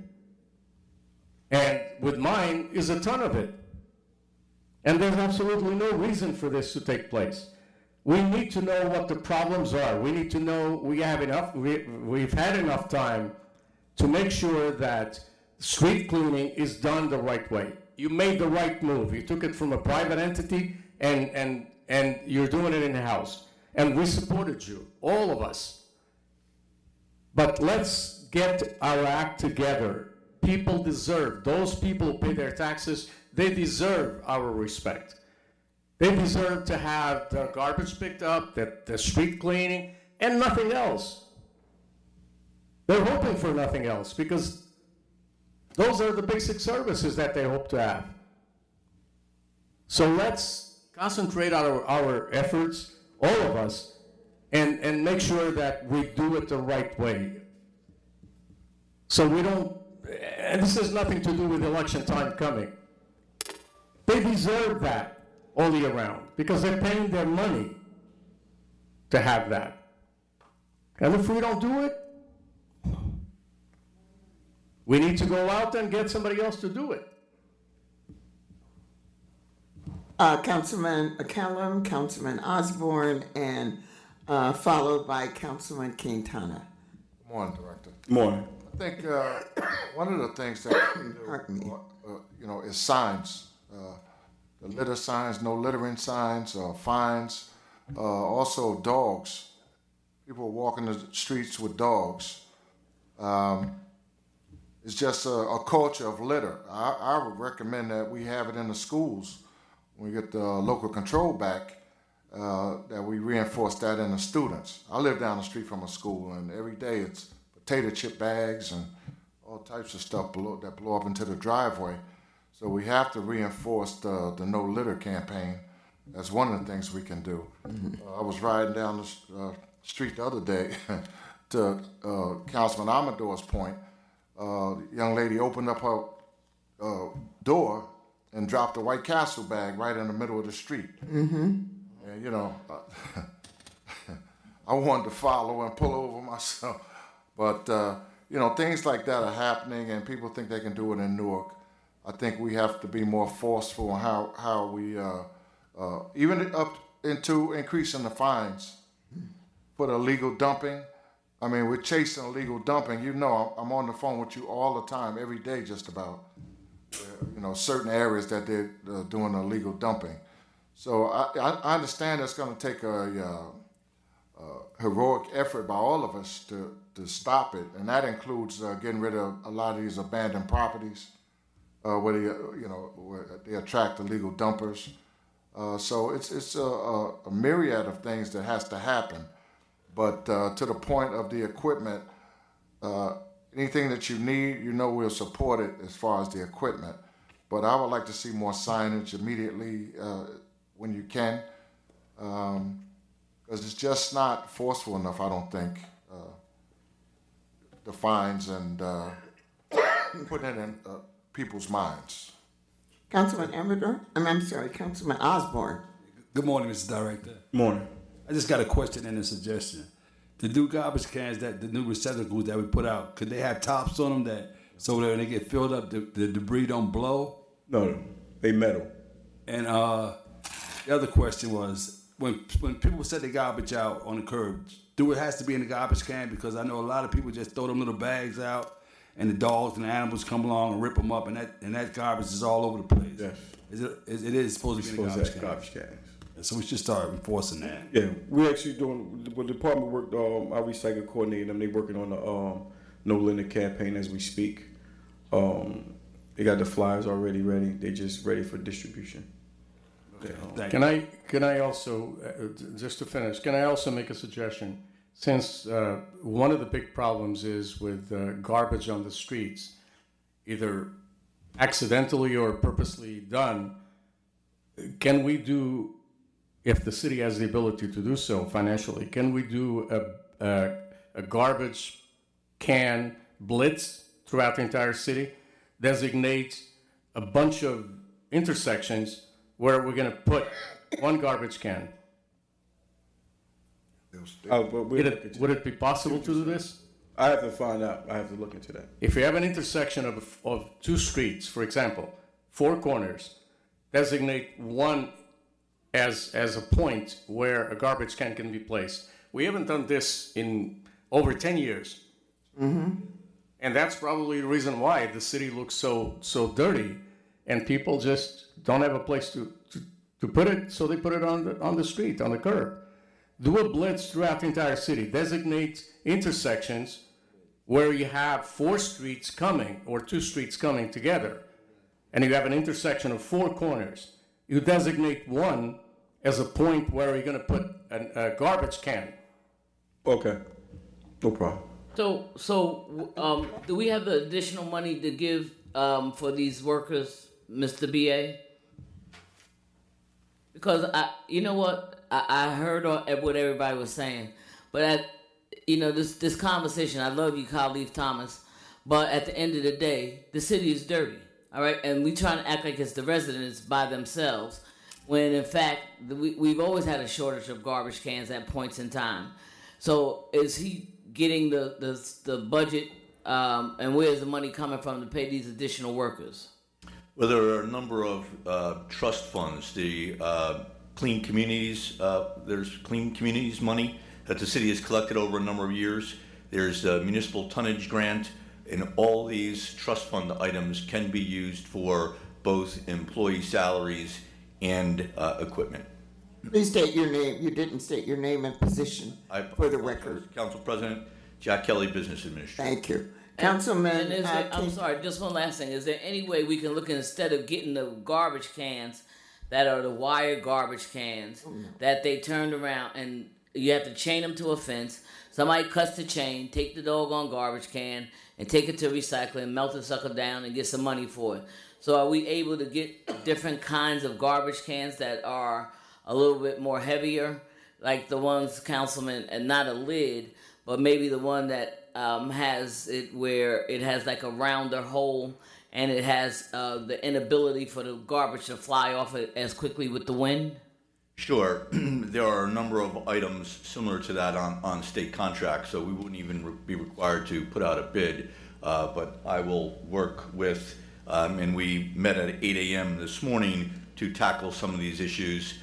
And with mine is a ton of it. And there's absolutely no reason for this to take place. We need to know what the problems are. We need to know we've had enough time to make sure that street cleaning is done the right way. You made the right move. You took it from a private entity and you're doing it in-house. And we supported you, all of us. But let's get our act together. People deserve, those people who pay their taxes, they deserve our respect. They deserve to have their garbage picked up, the street cleaning, and nothing else. They're hoping for nothing else because those are the basic services that they hope to have. So let's concentrate our efforts, all of us, and make sure that we do it the right way. So we don't, and this has nothing to do with election time coming. They deserve that all year round because they're paying their money to have that. And if we don't do it, we need to go out and get somebody else to do it. Councilman McCallum, Councilman Osborne, and followed by Councilman Quintana. Good morning, Director. Morning. I think one of the things that we do, is signs. The litter signs, no littering signs, fines. Also dogs. People walking the streets with dogs. It's just a culture of litter. I would recommend that we have it in the schools when we get the local control back, that we reinforce that in the students. I live down the street from a school, and every day it's potato chip bags and all types of stuff that blow up into the driveway. So we have to reinforce the no litter campaign. That's one of the things we can do. I was riding down the street the other day to Councilman Amador's point. Young lady opened up her door and dropped a White Castle bag right in the middle of the street. And you know, I wanted to follow and pull over myself, but you know, things like that are happening, and people think they can do it in Newark. I think we have to be more forceful in how we even up into increasing the fines for the illegal dumping. I mean, we're chasing illegal dumping. You know, I'm on the phone with you all the time, every day, just about. You know, certain areas that they're doing illegal dumping. So I understand it's going to take a heroic effort by all of us to stop it, and that includes getting rid of a lot of these abandoned properties where they attract illegal dumpers. So it's a myriad of things that has to happen. But to the point of the equipment, anything that you need, you know, we'll support it as far as the equipment. But I would like to see more signage immediately when you can, because it's just not forceful enough, I don't think, the fines and putting it in people's minds. Councilman Amador? I'm sorry, Councilman Osborne. Good morning, Mr. Director. Morning. I just got a question and a suggestion. The new garbage cans, the new receptacles that we put out, could they have tops on them that so that when they get filled up, the debris don't blow? No, they metal. And the other question was, when people set the garbage out on the curb, it has to be in the garbage can? Because I know a lot of people just throw them little bags out, and the dogs and the animals come along and rip them up, and that garbage is all over the place. Yes. It is supposed to be in the garbage cans. So we should start enforcing that. Yeah, we're actually doing, well, the department worked, our recycle coordinator, and they working on the no litter campaign as we speak. They got the flyers already ready. They just ready for distribution. Can I also, just to finish, can I also make a suggestion? Since one of the big problems is with garbage on the streets, either accidentally or purposely done, can we do, if the city has the ability to do so financially, can we do a garbage can blitz throughout the entire city? Designate a bunch of intersections where we're going to put one garbage can. Would it be possible to do this? I have to find out. I have to look into that. If you have an intersection of two streets, for example, 4 corners, designate one as a point where a garbage can be placed. We haven't done this in over 10 years. Mm-hmm. And that's probably the reason why the city looks so dirty, and people just don't have a place to put it, so they put it on the street, on the curb. Do a blitz throughout the entire city. Designate intersections where you have 4 streets coming or 2 streets coming together, and you have an intersection of 4 corners. You designate one as a point where you're going to put a garbage can. Okay, no problem. So, do we have the additional money to give for these workers, Mr. BA? Because you know what, I heard what everybody was saying, but this conversation, I love you, Kyle Leaf Thomas, but at the end of the day, the city is dirty, all right, and we trying to act like it's the residents by themselves, when in fact we've always had a shortage of garbage cans at points in time. So is he getting the budget, and where's the money coming from to pay these additional workers? Well, there are a number of trust funds. The Clean Communities, there's Clean Communities money that the city has collected over a number of years. There's a municipal tonnage grant, and all these trust fund items can be used for both employee salaries and equipment. Please state your name. You didn't state your name and position for the record. Council President Jack Kelly, Business Administrator. Thank you. Councilman, I'm sorry, just one last thing. Is there any way we can look at, instead of getting the garbage cans that are the wire garbage cans that they turned around and you have to chain them to a fence, somebody cuts the chain, take the doggone garbage can and take it to recycling, melt the sucker down and get some money for it. So are we able to get different kinds of garbage cans that are a little bit more heavier, like the ones, Councilman, and not a lid, but maybe the one that has it where it has like a rounder hole and it has the inability for the garbage to fly off it as quickly with the wind? Sure. There are a number of items similar to that on state contracts, so we wouldn't even be required to put out a bid. But I will work with, and we met at 8 a.m. this morning to tackle some of these issues.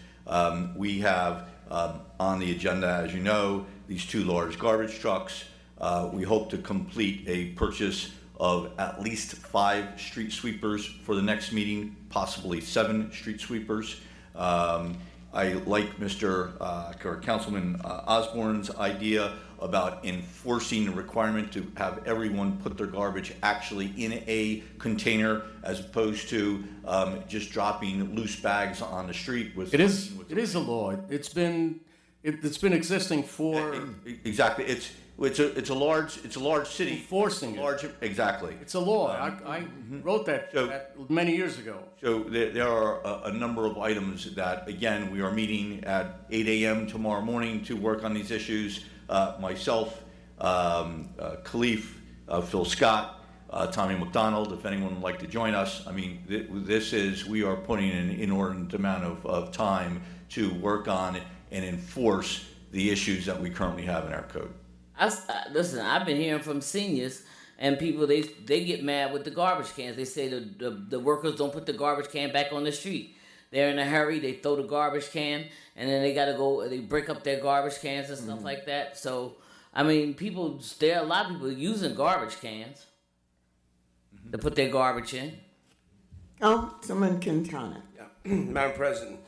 We have on the agenda, as you know, these 2 large garbage trucks. We hope to complete a purchase of at least 5 street sweepers for the next meeting, possibly 7 street sweepers. I like Councilman Osborne's idea about enforcing the requirement to have everyone put their garbage actually in a container as opposed to just dropping loose bags on the street. It is a law. It's been existing for exactly. It's a large city. Enforcing it. Exactly. It's a law. I wrote that many years ago. So there are a number of items that, again, we are meeting at 8 a.m. tomorrow morning to work on these issues. Myself, Khalif, Phil Scott, Tommy McDonald, if anyone would like to join us. I mean, we are putting an inordinate amount of time to work on and enforce the issues that we currently have in our code. Listen, I've been hearing from seniors and people, they get mad with the garbage cans. They say the workers don't put the garbage can back on the street. They're in a hurry, they throw the garbage can, and then they gotta go, they break up their garbage cans and stuff like that. So, I mean, there are a lot of people using garbage cans to put their garbage in. Oh, someone can count it. Yeah. Madam President,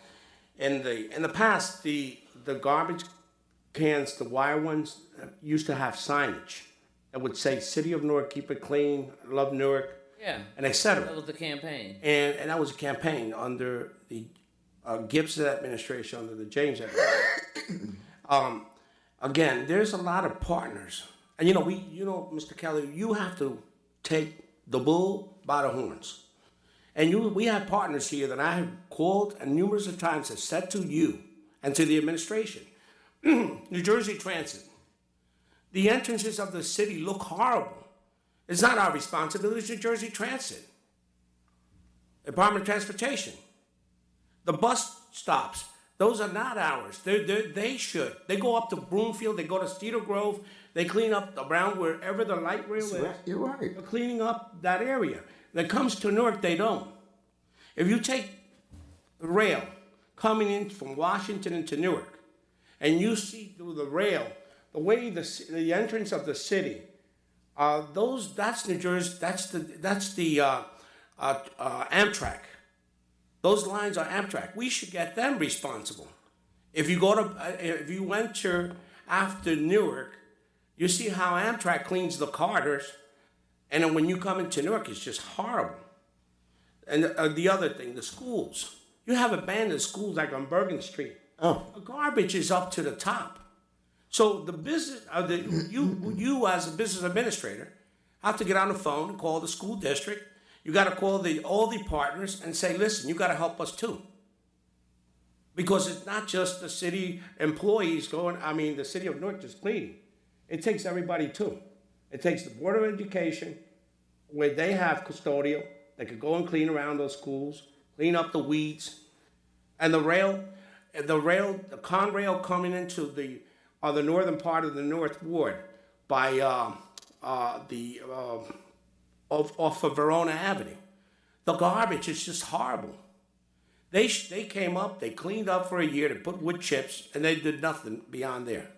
in the past, the garbage cans, the wire ones, used to have signage that would say "City of Newark, keep it clean, love Newark," Yeah, and etc. that was the campaign. And that was a campaign under the Gibson administration, under the James administration. Again, there's a lot of partners, and Mr. Kelly, you have to take the bull by the horns. And we have partners here that I have called and numerous of times have said to you and to the administration, New Jersey Transit, the entrances of the city look horrible. It's not our responsibility, it's New Jersey Transit, Department of Transportation. The bus stops, those are not ours. They should. They go up to Broomfield, they go to Cedar Grove, they clean up around wherever the light rail is. You're right. They're cleaning up that area. When it comes to Newark, they don't. If you take the rail coming in from Washington into Newark, and you see through the rail, the way the entrance of the city, that's New Jersey, that's the Amtrak. Those lines are Amtrak. We should get them responsible. If you venture after Newark, you see how Amtrak cleans the corridors, and then when you come into Newark, it's just horrible. And the other thing, the schools. You have abandoned schools like on Bergen Street. Oh. The garbage is up to the top. So the business, you as a business administrator, have to get on the phone and call the school district. You got to call all the partners and say, listen, you got to help us too. Because it's not just the city employees the city of Newark just cleaning. It takes everybody too. It takes the Board of Education, where they have custodial, they could go and clean around those schools, clean up the weeds, and the Conrail coming into the northern part of the North Ward by off of Verona Avenue. The garbage is just horrible. They came up, they cleaned up for a year, they put wood chips, and they did nothing beyond there.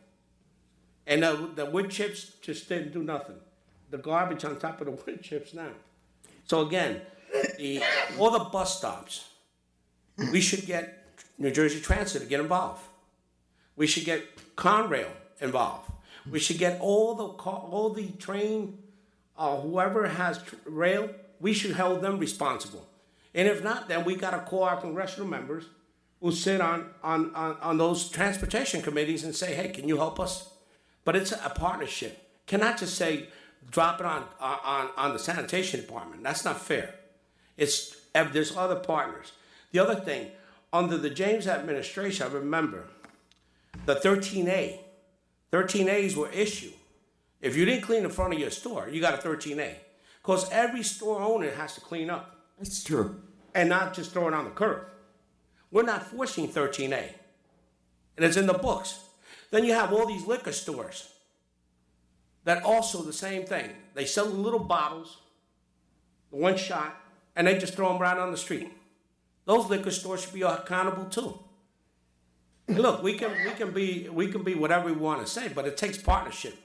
And the wood chips just didn't do nothing. The garbage on top of the wood chips now. So again, all the bus stops, we should get New Jersey Transit to get involved. We should get Conrail involved. We should get all the train, whoever has rail, we should hold them responsible. And if not, then we got to call our congressional members who sit on those transportation committees and say, hey, can you help us? But it's a partnership. Cannot just say, drop it on the sanitation department. That's not fair. There's other partners. The other thing, under the James administration, I remember the 13A. 13As were issued. If you didn't clean the front of your store, you got a 13A. Because every store owner has to clean up. That's true. And not just throw it on the curb. We're not forcing 13A. And it's in the books. Then you have all these liquor stores that also the same thing. They sell the little bottles, the one shot, and they just throw them right on the street. Those liquor stores should be accountable too. And look, we can be whatever we want to say, but it takes partnership.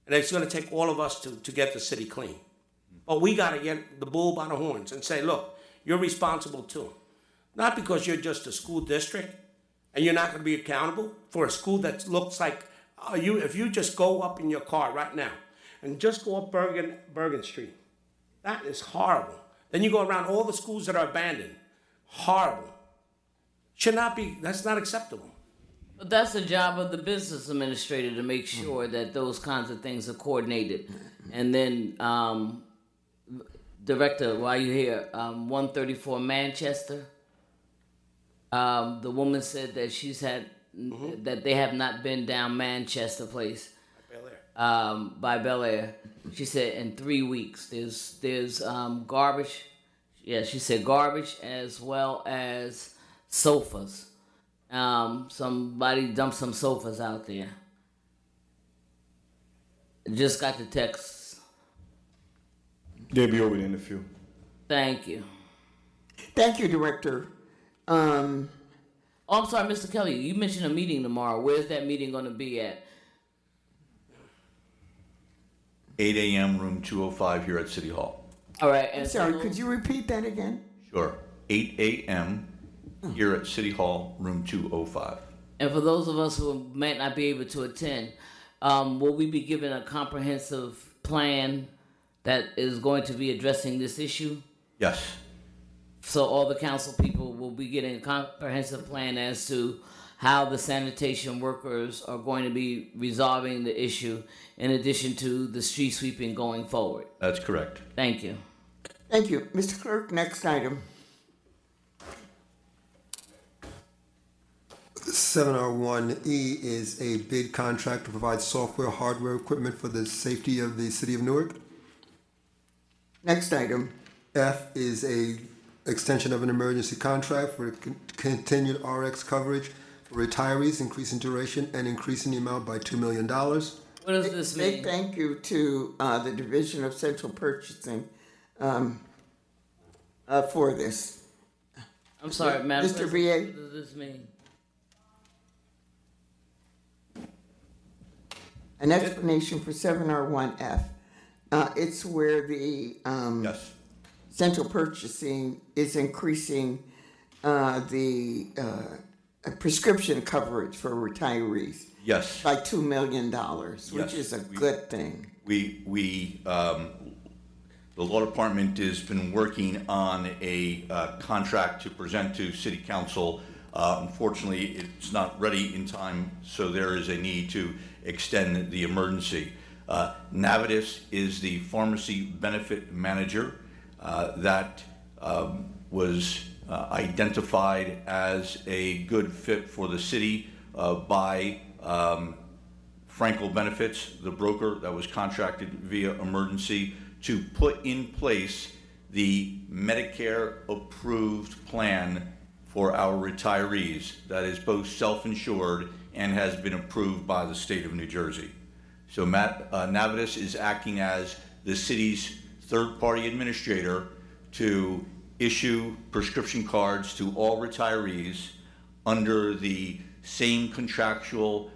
And it's going to take all of us to get the city clean. But we got to get the bull by the horns and say, look, you're responsible too. Not because you're just a school district and you're not going to be accountable for a school that looks like if you just go up in your car right now and just go up Bergen Street, that is horrible. Then you go around all the schools that are abandoned. Horrible. Should not be, that's not acceptable. But that's the job of the business administrator to make sure that those kinds of things are coordinated. And then, Director, while you're here, 134 Manchester, the woman said that she's had, that they have not been down Manchester Place. By Bel Air. She said in 3 weeks there's garbage. Yeah, she said garbage as well as sofas. Somebody dumped some sofas out there. Just got the text. They'll be over there in a few. Thank you. Thank you, Director. Oh, I'm sorry, Mr. Kelly. You mentioned a meeting tomorrow. Where's that meeting going to be at? 8 a.m. room 205 here at City Hall. All right. I'm sorry, could you repeat that again? Sure. 8 a.m. here at City Hall, room 205. And for those of us who might not be able to attend, will we be given a comprehensive plan that is going to be addressing this issue? Yes. So all the council people will be getting a comprehensive plan as to how the sanitation workers are going to be resolving the issue in addition to the street sweeping going forward. That's correct. Thank you. Thank you. Mr. Clerk, next item. 7R1E is a bid contract to provide software, hardware, equipment for the safety of the city of Newark. Next item. F is a extension of an emergency contract for continued RX coverage for retirees, increasing duration and increasing the amount by $2 million. What does this mean? Big thank you to the Division of Central Purchasing for this. I'm sorry, Madam Mr. President, VA? what does this mean? An explanation for 7R1F. It's where the Yes. Central Purchasing is increasing the prescription coverage for retirees. Yes. By $2 million, which Yes. is a good thing. The law department has been working on a contract to present to City Council. Unfortunately, it's not ready in time, so there is a need to extend the emergency. Navitas is the pharmacy benefit manager that was identified as a good fit for the city by Frankel Benefits, the broker that was contracted via emergency to put in place the Medicare-approved plan for our retirees that is both self-insured and has been approved by the state of New Jersey. So Navitas is acting as the city's third-party administrator to issue prescription cards to all retirees under the same contractual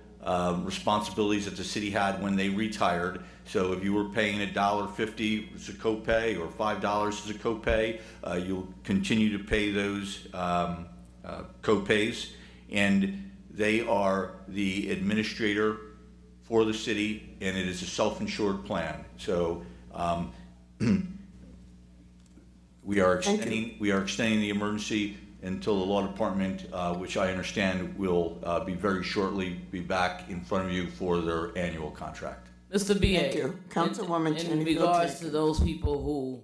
responsibilities that the city had when they retired. So if you were paying $1.50 as a copay or $5 as a copay, you'll continue to pay those copays, and they are the administrator for the city, and it is a self-insured plan. So we are extending the emergency until the law department, which I understand will be very shortly, be back in front of you for their annual contract. Mr. B.A. Thank you. Councilwoman in Jenny regards Field-Taker. to those people who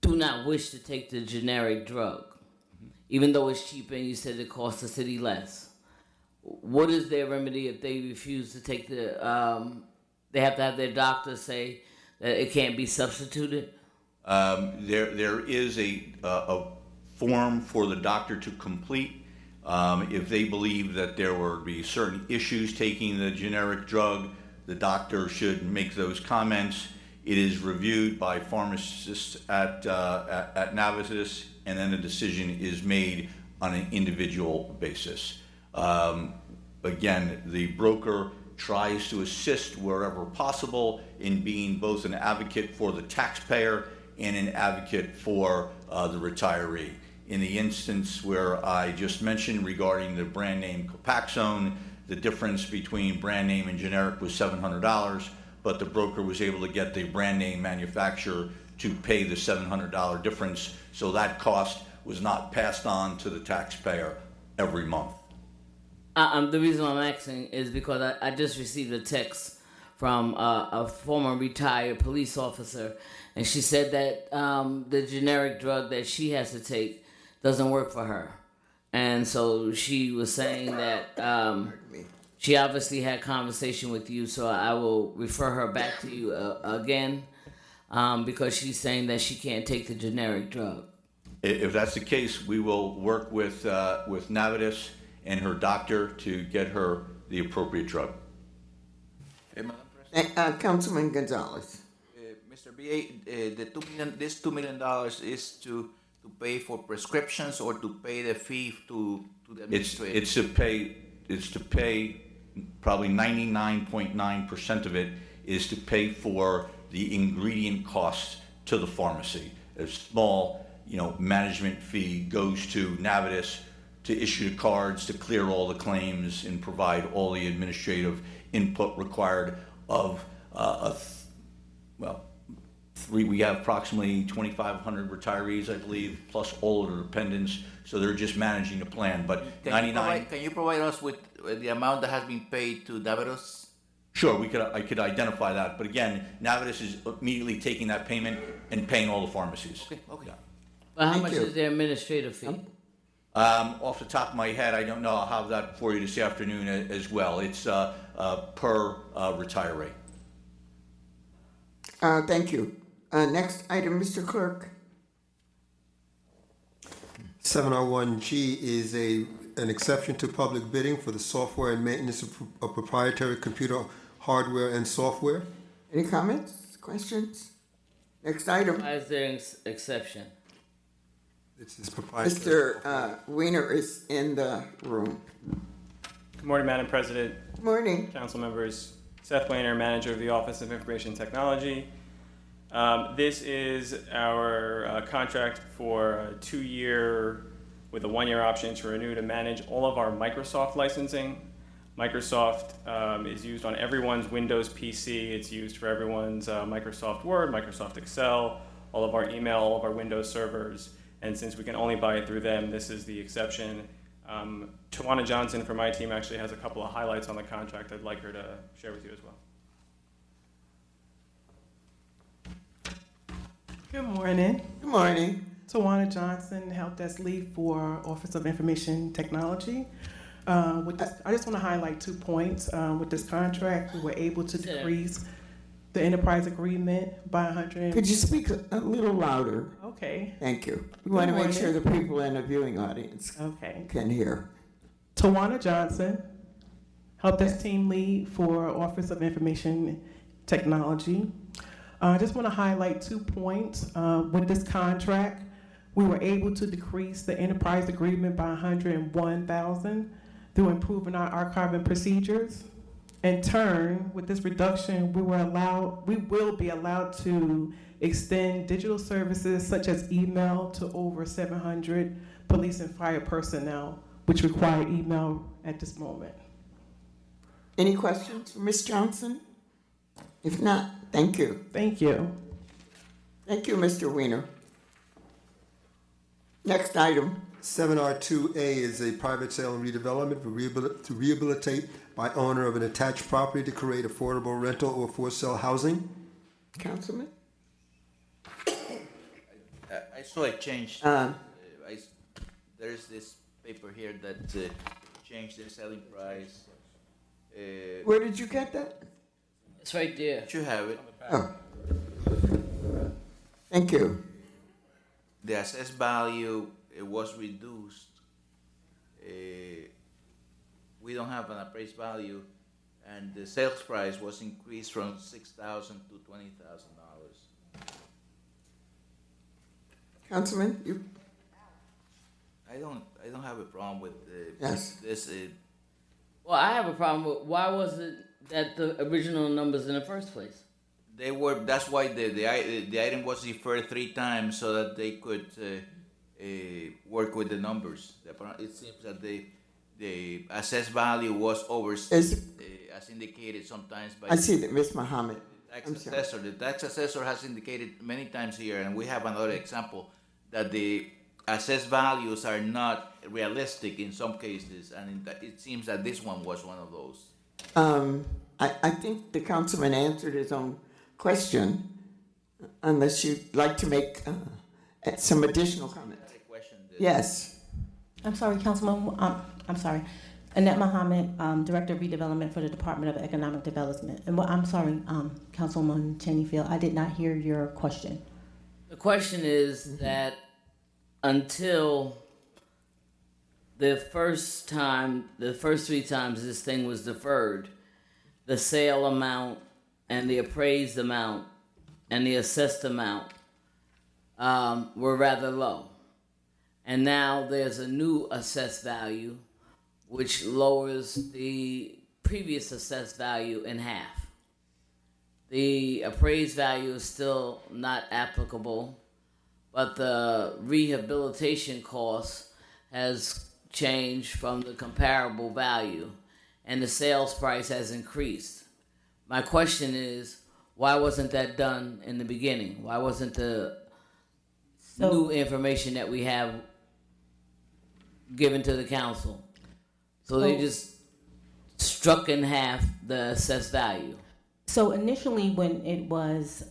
do not wish to take the generic drug, even though it's cheaper and you said it costs the city less. What is their remedy if they refuse to take the, they have to have their doctor say that it can't be substituted? There is a form for the doctor to complete. If they believe that there will be certain issues taking the generic drug, the doctor should make those comments. It is reviewed by pharmacists at Navitas, and then a decision is made on an individual basis. Again, the broker tries to assist wherever possible in being both an advocate for the taxpayer and an advocate for the retiree. In the instance where I just mentioned regarding the brand name Copaxone, the difference between brand name and generic was $700, but the broker was able to get the brand name manufacturer to pay the $700 difference, so that cost was not passed on to the taxpayer every month. The reason I'm asking is because I just received a text from a former retired police officer, and she said that the generic drug that she has to take doesn't work for her. And so she was saying that she obviously had conversation with you, so I will refer her back to you again because she's saying that she can't take the generic drug. If that's the case, we will work with Navitas and her doctor to get her the appropriate drug. Hey, Madam President. Councilman Gonzalez. Mr. BA, this $2 million is to pay for prescriptions or to pay the fee to the administrator? It's to pay probably 99.9% of it is to pay for the ingredient costs to the pharmacy. A small, management fee goes to Navitas to issue the cards, to clear all the claims, and provide all the administrative input required of we have approximately 2,500 retirees, I believe, plus all of the dependents, so they're just managing the plan, but 99... Can you provide us with the amount that has been paid to Navitas? Sure, I could identify that, but again, Navitas is immediately taking that payment and paying all the pharmacies. Okay. Yeah. But how Thank much you. is their administrative fee? Off the top of my head, I don't know. I'll have that for you this afternoon as well. It's per retiree. Thank you. Next item, Mr. Clerk. 701G is an exception to public bidding for the software and maintenance of proprietary computer hardware and software. Any comments, questions? Next item. Why is there an exception? It's proprietary. Mr. Weiner is in the room. Good morning, Madam President, Good morning. council members. Seth Weiner, Manager of the Office of Information Technology. This is our contract for a 2-year with a 1-year option to renew to manage all of our Microsoft licensing. Microsoft is used on everyone's Windows PC. It's used for everyone's Microsoft Word, Microsoft Excel, all of our email, all of our Windows servers. And since we can only buy it through them, this is the exception. Tawana Johnson from my team actually has a couple of highlights on the contract I'd like her to share with you as well. Good morning. Good morning. Tawana Johnson, Help Desk Lead for Office of Information Technology. I just want to highlight 2 points. With this contract, we were able to decrease the enterprise agreement by 100. Could you speak a little louder? Okay. Thank you. We want to make sure the people in the viewing audience can hear. Tawana Johnson, Help Desk Team Lead for Office of Information Technology. I just want to highlight 2 points. With this contract, we were able to decrease the enterprise agreement by $101,000 through improving our archiving procedures. In turn, with this reduction, we will be allowed to extend digital services such as email to over 700 police and fire personnel, which require email at this moment. Any questions for Ms. Johnson? If not, thank you. Thank you. Thank you, Mr. Weiner. Next item. 7R2A is a private sale and redevelopment to rehabilitate by owner of an attached property to create affordable rental or for sale housing. Councilman? I saw it changed. There's this paper here that changed the selling price. Where did you get that? It's right there. You have it. Oh. Thank you. The assessed value, it was reduced. We don't have an appraised value, and the sales price was increased from $6,000 to $20,000. Councilman, you? I don't have a problem with Yes. this. Well, I have a problem with why was it that the original numbers in the first place? They were. That's why the item was deferred 3 times so that they could work with the numbers. It seems that the assessed value was over, as indicated sometimes by. I see that, Ms. Muhammad. Tax assessor. The tax assessor has indicated many times here, and we have another example that the assessed values are not realistic in some cases, and it seems that this one was one of those. I think the councilman answered his own question, unless you'd like to make some additional comments. Yes. I'm sorry, Councilman. I'm sorry. Annette Mohammed, Director of Redevelopment for the Department of Economic Development. And I'm sorry, Councilwoman Cheneyfield, I did not hear your question. The question is that until the first 3 times this thing was deferred, the sale amount and the appraised amount and the assessed amount were rather low. And now there's a new assessed value which lowers the previous assessed value in half. The appraised value is still not applicable, but the rehabilitation cost has changed from the comparable value, and the sales price has increased. My question is, why wasn't that done in the beginning? Why wasn't the new information that we have given to the council? So they just struck in half the assessed value. So initially when it was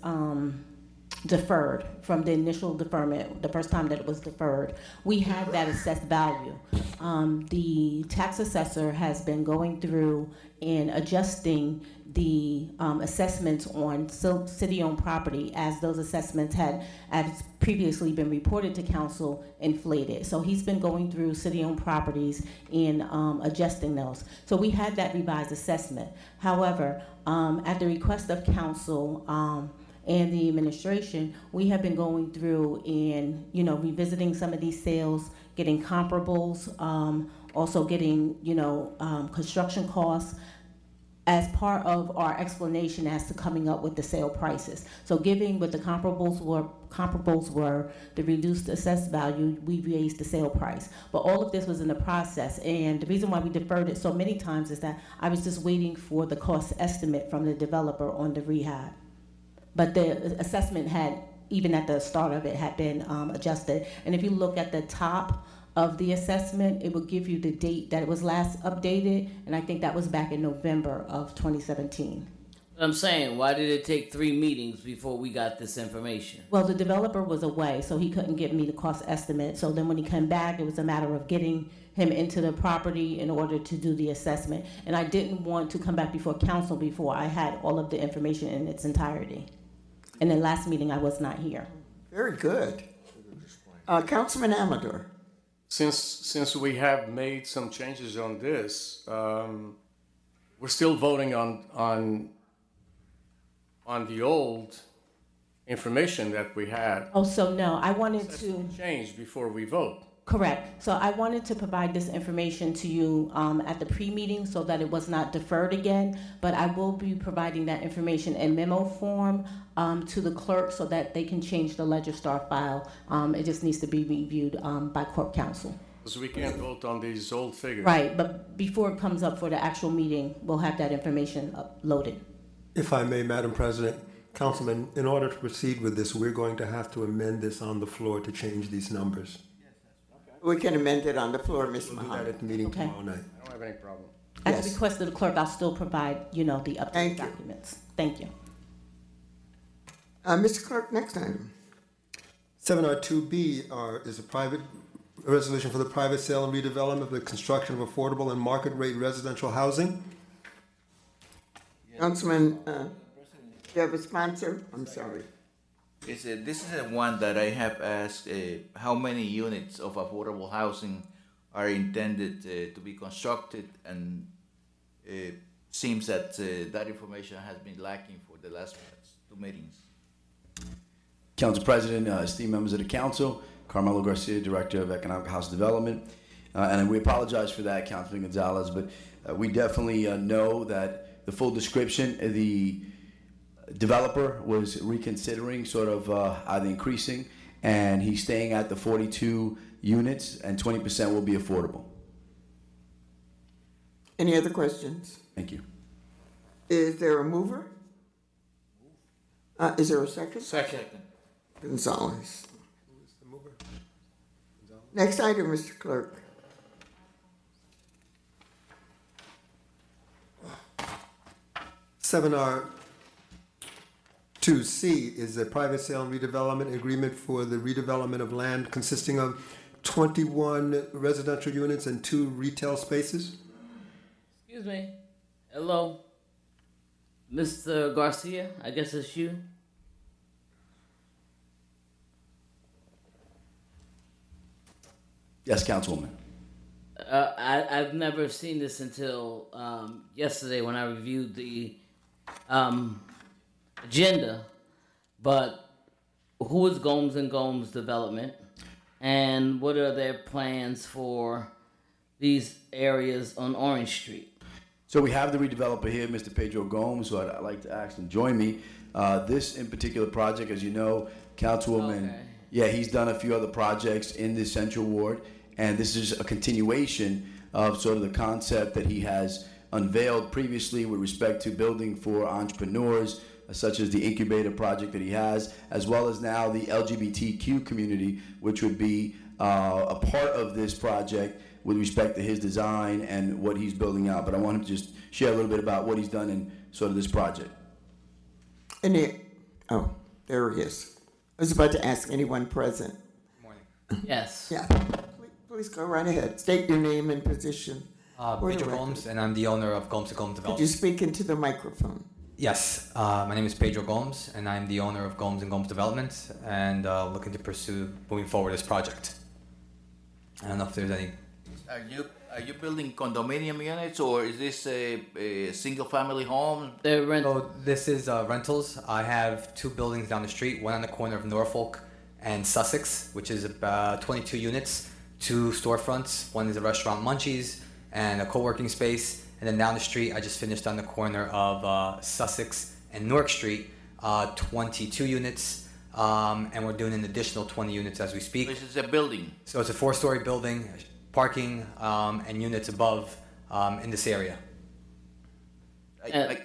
deferred from the initial deferment, the first time that it was deferred, we had that assessed value. The tax assessor has been going through and adjusting the assessments on city-owned property as those assessments had previously been reported to council inflated. So he's been going through city-owned properties and adjusting those. So we had that revised assessment. However, at the request of council and the administration, we have been going through and revisiting some of these sales, getting comparables, also getting construction costs as part of our explanation as to coming up with the sale prices. So giving what the comparables were the reduced assessed value, we raised the sale price. But all of this was in the process, and the reason why we deferred it so many times is that I was just waiting for the cost estimate from the developer on the rehab. But the assessment had, even at the start of it, had been adjusted. And if you look at the top of the assessment, it will give you the date that it was last updated, and I think that was back in November of 2017. I'm saying, why did it take 3 meetings before we got this information? Well, the developer was away, so he couldn't give me the cost estimate. So then when he came back, it was a matter of getting him into the property in order to do the assessment. And I didn't want to come back before council before I had all of the information in its entirety. And the last meeting, I was not here. Very good. Councilman Amador. Since we have made some changes on this, we're still voting on the old information that we had. Oh, so no, I wanted to change before we vote. Correct. So I wanted to provide this information to you at the pre-meeting so that it was not deferred again, but I will be providing that information in memo form to the clerk so that they can change the Ledger Star file. It just needs to be reviewed by court counsel. Because we can't vote on these old figures. Right, but before it comes up for the actual meeting, we'll have that information uploaded. If I may, Madam President, Councilman, in order to proceed with this, we're going to have to amend this on the floor to change these numbers. We can amend it on the floor, Ms. We'll do that Muhammad. at the meeting Okay. tomorrow night. I don't have any problem. At Yes. the request of the clerk, I'll still provide, the updated Thank you. documents. Thank you. Mr. Clerk, next item. 7R2B is a resolution for the private sale and redevelopment of the construction of affordable and market rate residential housing. Councilman, do you have a sponsor? I'm sorry. This is the one that I have asked, how many units of affordable housing are intended to be constructed, and it seems that that information has been lacking for the last two meetings. Council President, esteemed members of the council, Carmelo Garcia, Director of Economic House Development, and we apologize for that, Councilman Gonzalez, but we definitely know that the full description, the developer was reconsidering sort of either increasing, and he's staying at the 42 units, and 20% will be affordable. Any other questions? Thank you. Is there a mover? Is there a second? Second. Gonzalez. Next item, Mr. Clerk. Seven R2C is a private sale and redevelopment agreement for the redevelopment of land consisting of 21 residential units and 2 retail spaces. Excuse me. Hello. Mr. Garcia, I guess it's you. Yes, Councilwoman. I've never seen this until yesterday when I reviewed the agenda. But who is Gomes and Gomes Development, and what are their plans for these areas on Orange Street? So we have the redeveloper here, Mr. Pedro Gomes, who I'd like to ask him to join me. This in particular project, as you know, Councilwoman, yeah, he's done a few other projects in the Central Ward, and this is a continuation of sort of the concept that he has unveiled previously with respect to building for entrepreneurs, such as the incubator project that he has, as well as now the LGBTQ community, which would be a part of this project with respect to his design and what he's building out. But I want him to just share a little bit about what he's done in sort of this project. And there he is. I was about to ask anyone present. Yes. Yeah. Please go right ahead. State your name and position. Pedro Gomes, and I'm the owner of Gomes & Gomes Development. Could you speak into the microphone? Yes, my name is Pedro Gomes, and I'm the owner of Gomes & Gomes Development, and looking to pursue moving forward this project. I don't know if there's any. Are you building condominium units, or is this a single family home? They're rental. So this is rentals. I have 2 buildings down the street, one on the corner of Norfolk and Sussex, which is about 22 units, 2 storefronts. One is a restaurant, Munchies, and a co-working space. And then down the street, I just finished on the corner of Sussex and Newark Street, 22 units, and we're doing an additional 20 units as we speak. This is a building. So it's a 4-story building, parking and units above in this area.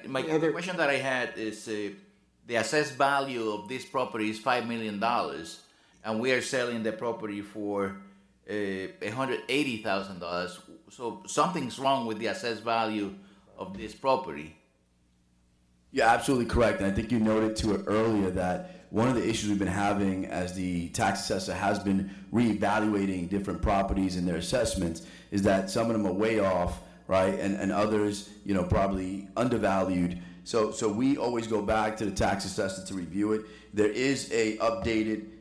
My question that I had is the assessed value of this property is $5 million, and we are selling the property for $180,000. So something's wrong with the assessed value of this property. You're absolutely correct, and I think you noted to it earlier that one of the issues we've been having as the tax assessor has been reevaluating different properties and their assessments is that some of them are way off, right, and others, probably undervalued. So we always go back to the tax assessor to review it. There is a updated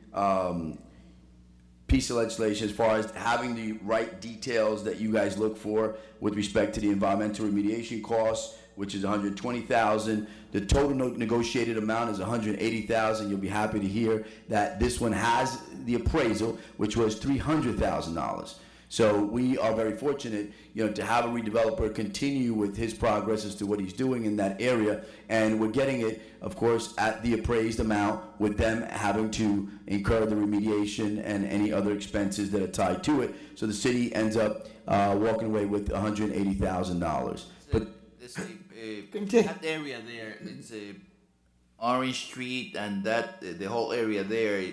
piece of legislation as far as having the right details that you guys look for with respect to the environmental remediation costs, which is $120,000. The total negotiated amount is $180,000. You'll be happy to hear that this one has the appraisal, which was $300,000. So we are very fortunate, to have a redeveloper continue with his progress as to what he's doing in that area, and we're getting it, of course, at the appraised amount, with them having to incur the remediation and any other expenses that are tied to it. So the city ends up walking away with $180,000. But that area there, it's Orange Street, and that the whole area there.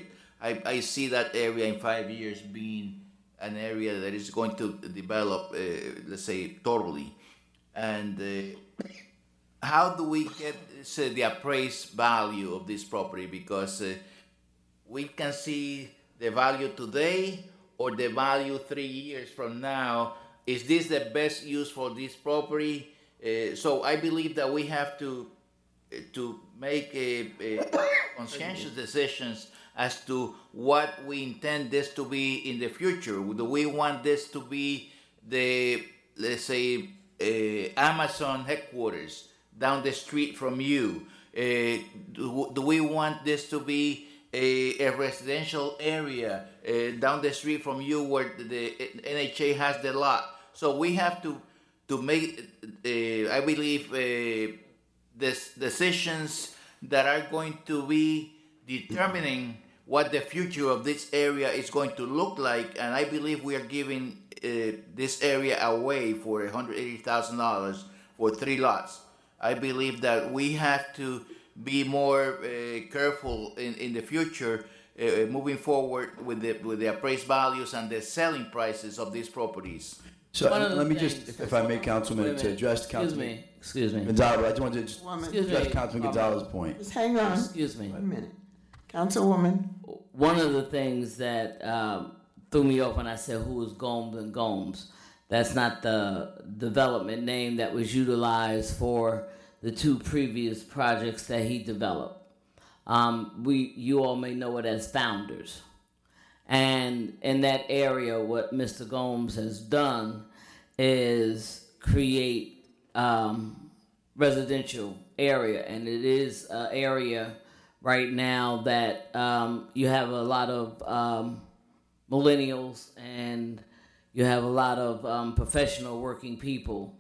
I see that area in 5 years being an area that is going to develop, let's say, totally. And how do we get the appraised value of this property? Because we can see the value today or the value 3 years from now. Is this the best use for this property? So I believe that we have to make a conscientious decisions as to what we intend this to be in the future. Do we want this to be the, let's say, Amazon headquarters down the street from you? Do we want this to be a residential area down the street from you where the NHA has the lot? So we have to make, I believe, this decisions that are going to be determining what the future of this area is going to look like. And I believe we are giving this area away for $180,000 for 3 lots. I believe that we have to be more careful in the future, moving forward with the appraised values and the selling prices of these properties. So let me just, if I may, Councilman, to address Councilman Excuse me. Gonzalez, I just wanted to just Excuse address me. Councilman Gonzalez's point. Just hang on. Excuse me. 1 minute. Councilwoman. One of the things that threw me off when I said who is Gomes and Gomes, that's not the development name that was utilized for the 2 previous projects that he developed. You all may know it as Founders. And in that area, what Mr. Gomes has done is create residential area, and it is an area right now that you have a lot of millennials and you have a lot of professional working people.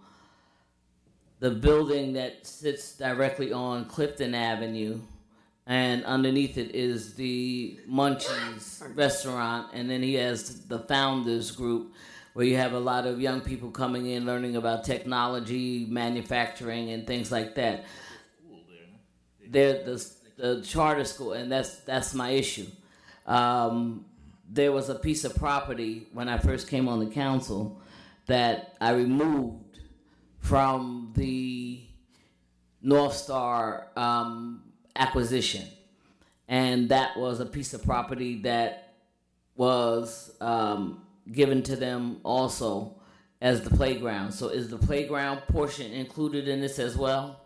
The building that sits directly on Clifton Avenue, and underneath it is the Munchies restaurant, and then he has the Founders Group, where you have a lot of young people coming in learning about technology, manufacturing, and things like that. They're the charter school, and that's my issue. There was a piece of property when I first came on the council that I removed from the North Star acquisition, and that was a piece of property that was given to them also as the playground. So is the playground portion included in this as well?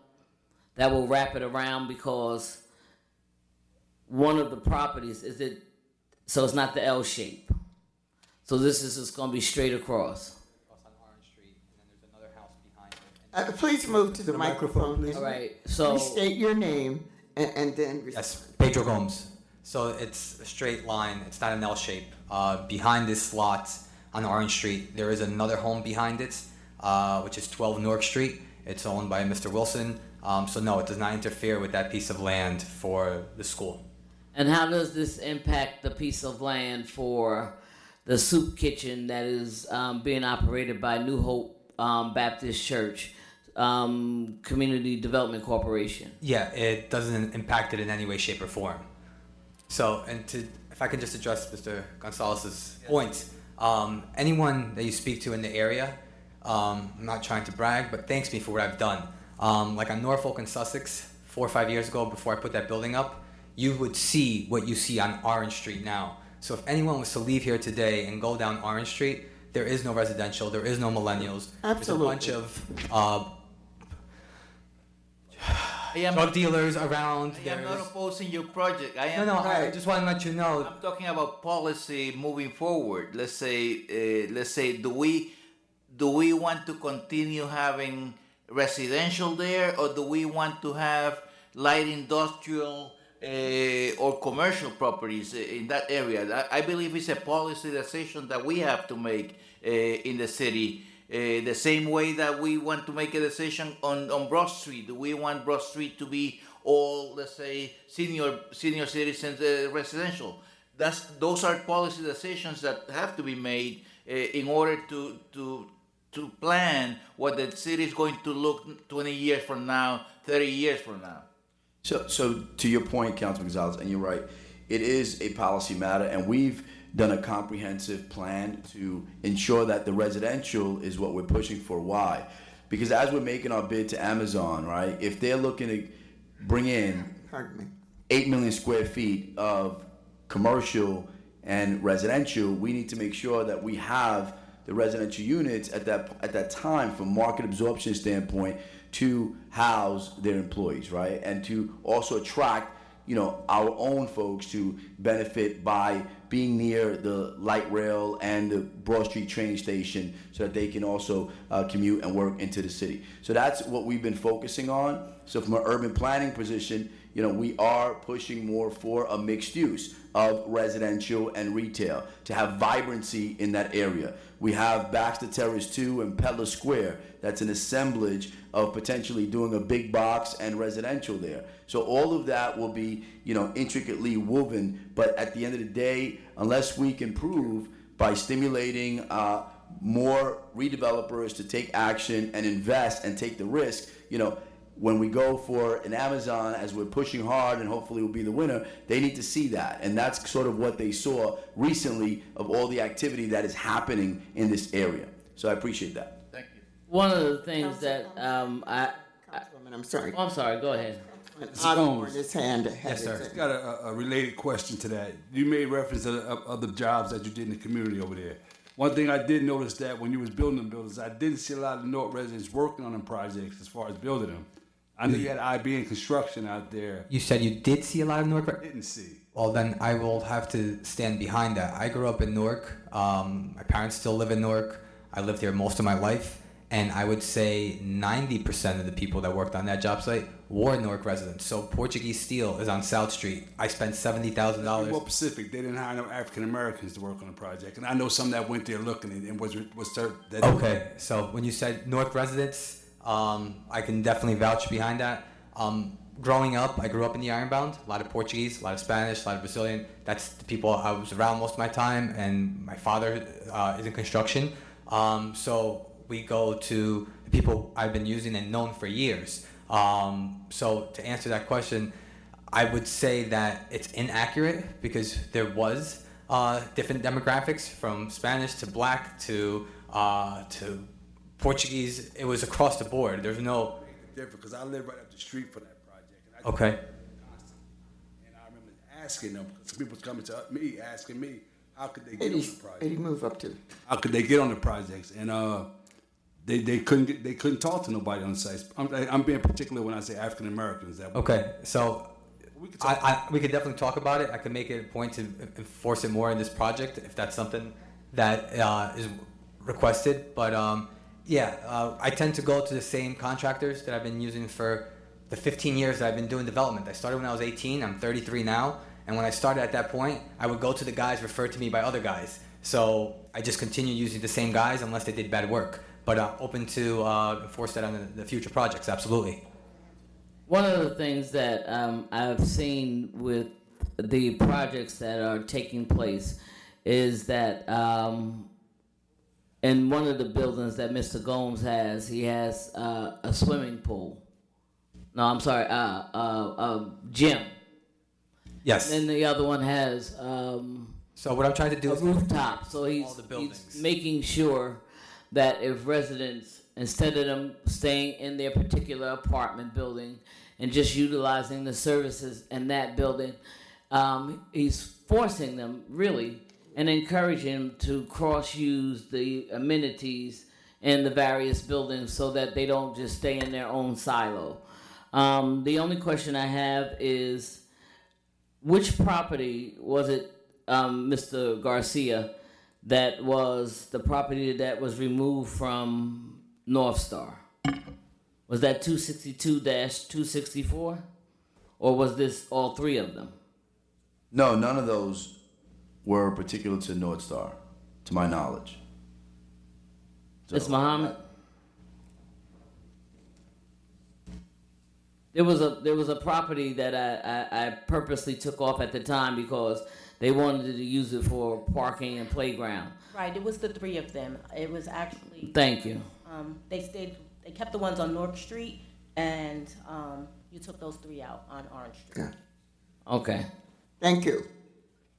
That will wrap it around, because one of the properties so it's not the L shape. So this is just going to be straight across. Please move to the microphone, please. All right, so Please state your name and then. Yes, Pedro Gomes. So it's a straight line. It's not an L shape. Behind this lot on Orange Street, there is another home behind it, which is 12 Newark Street. It's owned by Mr. Wilson. So no, it does not interfere with that piece of land for the school. And how does this impact the piece of land for the soup kitchen that is being operated by New Hope Baptist Church Community Development Corporation? Yeah, it doesn't impact it in any way, shape, or form. So, if I can just address Mr. Gonzalez's point, anyone that you speak to in the area, I'm not trying to brag, but thanks me for what I've done. Like on Norfolk and Sussex, 4 or 5 years ago, before I put that building up, you would see what you see on Orange Street now. So if anyone was to leave here today and go down Orange Street, there is no residential, there is no millennials. Absolutely. There's a bunch of drug dealers around. I am not opposing your project. I just want to let you know. I'm talking about policy moving forward. Let's say, do we want to continue having residential there, or do we want to have light industrial or commercial properties in that area? I believe it's a policy decision that we have to make in the city. The same way that we want to make a decision on Broad Street. Do we want Broad Street to be all, let's say, senior citizens residential? Those are policy decisions that have to be made in order to plan what the city is going to look 20 years from now, 30 years from now. So to your point, Councilman Gonzalez, and you're right, it is a policy matter, and we've done a comprehensive plan to ensure that the residential is what we're pushing for. Why? Because as we're making our bid to Amazon, right, if they're looking to bring in 8 million square feet of commercial and residential, we need to make sure that we have the residential units at that time from market absorption standpoint to house their employees, right? And to also attract, our own folks to benefit by being near the light rail and the Broad Street train station so that they can also commute and work into the city. So that's what we've been focusing on. So from an urban planning position, we are pushing more for a mixed use of residential and retail to have vibrancy in that area. We have Baxter Terrace 2 and Peddler Square. That's an assemblage of potentially doing a big box and residential there. So all of that will be, intricately woven. But at the end of the day, unless we can prove by stimulating more redevelopers to take action and invest and take the risk, when we go for an Amazon, as we're pushing hard and hopefully will be the winner, they need to see that. And that's sort of what they saw recently of all the activity that is happening in this area. So I appreciate that. Thank you. One of the things that Councilwoman, I'm sorry. I'm sorry. Go ahead. Osborne, his hand. Yes, sir. Got a related question to that. You made reference to the other jobs that you did in the community over there. One thing I did notice that when you was building them buildings, I didn't see a lot of Newark residents working on them projects as far as building them. I know you had IB and construction out there. You said you did see a lot of Newark. Didn't see. Well, then I will have to stand behind that. I grew up in Newark. My parents still live in Newark. I lived here most of my life. And I would say 90% of the people that worked on that job site were Newark residents. So Portuguese Steel is on South Street. I spent $70,000. Well, Pacific, they didn't hire no African Americans to work on the project. And I know some that went there looking and was certain. Okay, so when you said Newark residents, I can definitely vouch behind that. Growing up, I grew up in the Ironbound. A lot of Portuguese, a lot of Spanish, a lot of Brazilian. That's the people I was around most of my time. And my father is in construction. So we go to the people I've been using and known for years. So to answer that question, I would say that it's inaccurate because there was different demographics from Spanish to Black to Portuguese. It was across the board. There's no different because I live right up the street for that project. And okay. And I remember asking them because people was coming to me asking me how could they get on the project. Eddie, move up to. How could they get on the projects? And they couldn't talk to nobody on the site. I'm being particular when I say African Americans. Okay, so we could definitely talk about it. I could make it a point to enforce it more in this project if that's something that is requested. But I tend to go to the same contractors that I've been using for the 15 years that I've been doing development. I started when I was 18. I'm 33 now. And when I started at that point, I would go to the guys referred to me by other guys. So I just continued using the same guys unless they did bad work. But open to enforce that on the future projects, absolutely. One of the things that I've seen with the projects that are taking place is that in one of the buildings that Mr. Gomes has, he has a swimming pool. No, I'm sorry, a gym. Yes. And the other one has so what I'm trying to do is rooftop. So he's making sure that if residents, instead of them staying in their particular apartment building and just utilizing the services in that building, he's forcing them really and encouraging them to cross-use the amenities in the various buildings so that they don't just stay in their own silo. The only question I have is, which property was it, Mr. Garcia, that was the property that was removed from North Star? Was that 262-264? Or was this all three of them? No, none of those were particular to North Star, to my knowledge. It's Muhammad. There was a property that I purposely took off at the time because they wanted to use it for parking and playground. Right, it was the three of them. It was actually. Thank you. They kept the ones on Newark Street, and you took those three out on Orange Street. Yeah. Okay. Thank you.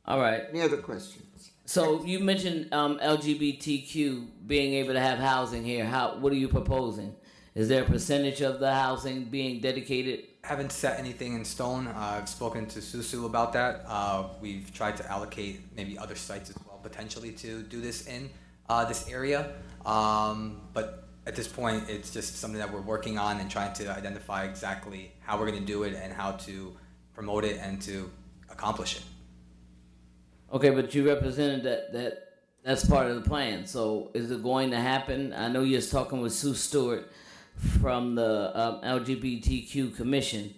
All right. Any other questions? So you mentioned LGBTQ being able to have housing here. What are you proposing? Is there a percentage of the housing being dedicated? haven't set anything in stone. I've spoken to Susu about that. We've tried to allocate maybe other sites as well, potentially, to do this in this area. But at this point, it's just something that we're working on and trying to identify exactly how we're going to do it and how to promote it and to accomplish it. Okay, but you represented that's part of the plan. So is it going to happen? I know you're talking with Sue Stewart from the LGBTQ Commission,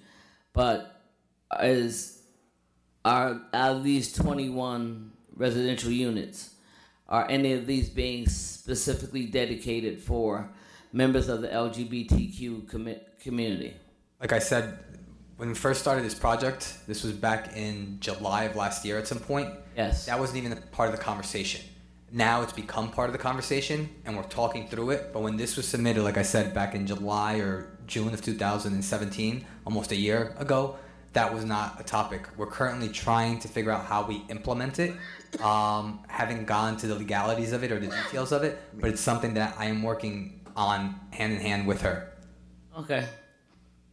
but are out of these 21 residential units, are any of these being specifically dedicated for members of the LGBTQ community? Like I said, when we first started this project, this was back in July of last year at some point. Yes. That wasn't even a part of the conversation. Now it's become part of the conversation and we're talking through it. But when this was submitted, like I said, back in July or June of 2017, almost a year ago, that was not a topic. We're currently trying to figure out how we implement it. Haven't gone to the legalities of it or the details of it, but it's something that I am working on hand in hand with her. Okay.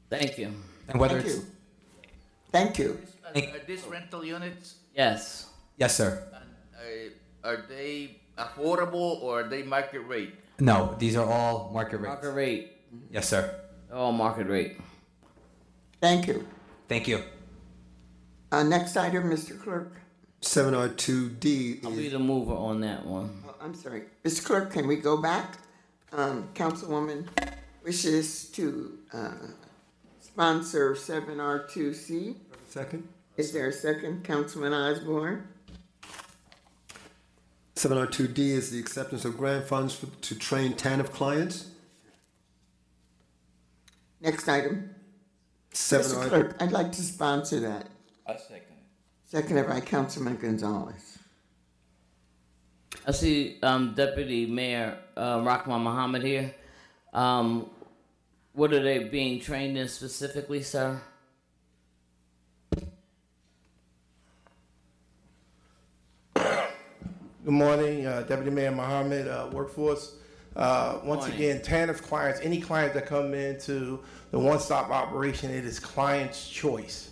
Thank you. And whether it's... Thank you. Are these rental units? Yes. Yes, sir. And, are they affordable or are they market rate? No, these are all market rates. Market rate. Yes, sir. All market rate. Thank you. Thank you. Next item, Mr. Clerk. 7R2D I'll be the mover on that one. Oh, I'm sorry. Mr. Clerk, can we go back? Councilwoman wishes to sponsor 7R2C. Second. Is there a second? Councilman Osborne? 7R2D is the acceptance of grant funds to train TANF clients. Next item. Mr. 7R. Clerk, I'd like to sponsor that. I second. Seconded by Councilman Gonzalez. I see Deputy Mayor Rahman Muhammad here. What are they being trained in specifically, sir? Good morning, Deputy Mayor Muhammad, Workforce. Once again, TANF clients, any client that come into the one-stop operation, it is client's choice.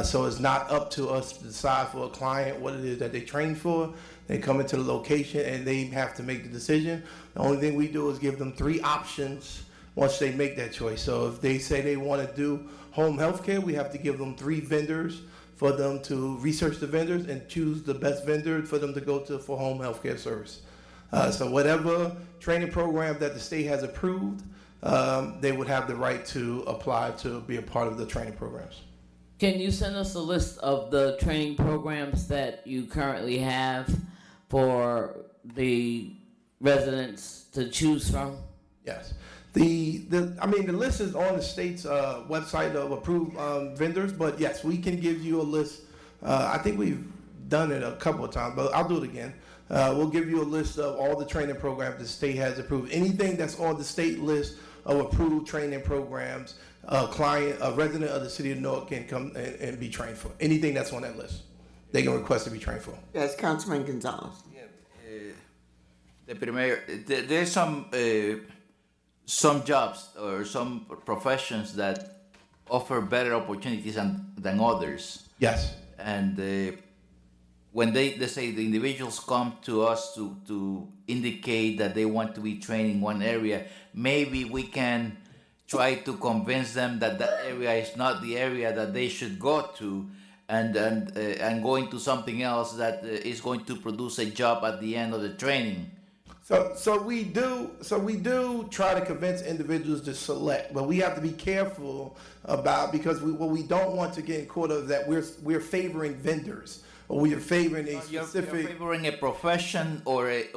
So it's not up to us to decide for a client what it is that they train for. They come into the location and they have to make the decision. The only thing we do is give them 3 options once they make that choice. So if they say they want to do home health care, we have to give them 3 vendors for them to research the vendors and choose the best vendor for them to go to for home health care service. So whatever training program that the state has approved, they would have the right to apply to be a part of the training programs. Can you send us a list of the training programs that you currently have for the residents to choose from? Yes. The list is on the state's website of approved vendors, but yes, we can give you a list. I think we've done it a couple of times, but I'll do it again. We'll give you a list of all the training programs the state has approved. Anything that's on the state list of approved training programs, a resident of the city of Newark can come and be trained for. Anything that's on that list, they can request to be trained for. Yes, Councilman Gonzalez. Deputy Mayor, there's some jobs or some professions that offer better opportunities than others. Yes. And when let's say the individuals come to us to indicate that they want to be trained in one area, maybe we can try to convince them that that area is not the area that they should go to, and going to something else that is going to produce a job at the end of the training. So we do try to convince individuals to select, but we have to be careful about, because what we don't want to get caught up is that we're favoring vendors, or we are favoring a specific. You're favoring a profession or a.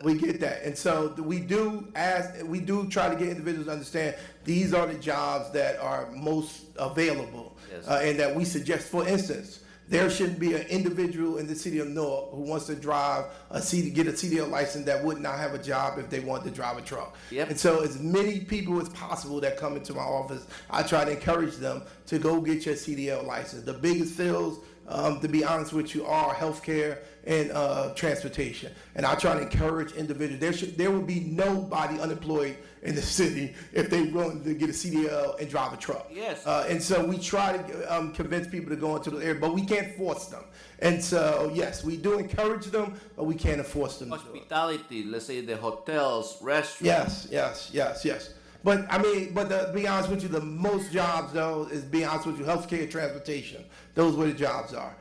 We get that, and so we do try to get individuals to understand these are the jobs that are most available, yes. And that we suggest. For instance, there shouldn't be an individual in the city of Newark who wants to drive get a CDL license that would not have a job if they wanted to drive a truck. Yep. And so as many people as possible that come into my office, I try to encourage them to go get your CDL license. The biggest fields to be honest with you, are healthcare and transportation. And I try to encourage individuals. There will be nobody unemployed in the city if they willing to get a CDL and drive a truck. Yes. And so we try to convince people to go into the area, but we can't force them. And so, yes, we do encourage them, but we can't enforce them. Hospitality, let's say the hotels, restaurants. Yes. But I mean, to be honest with you, the most jobs though is, be honest with you, healthcare and transportation. Those where the jobs are.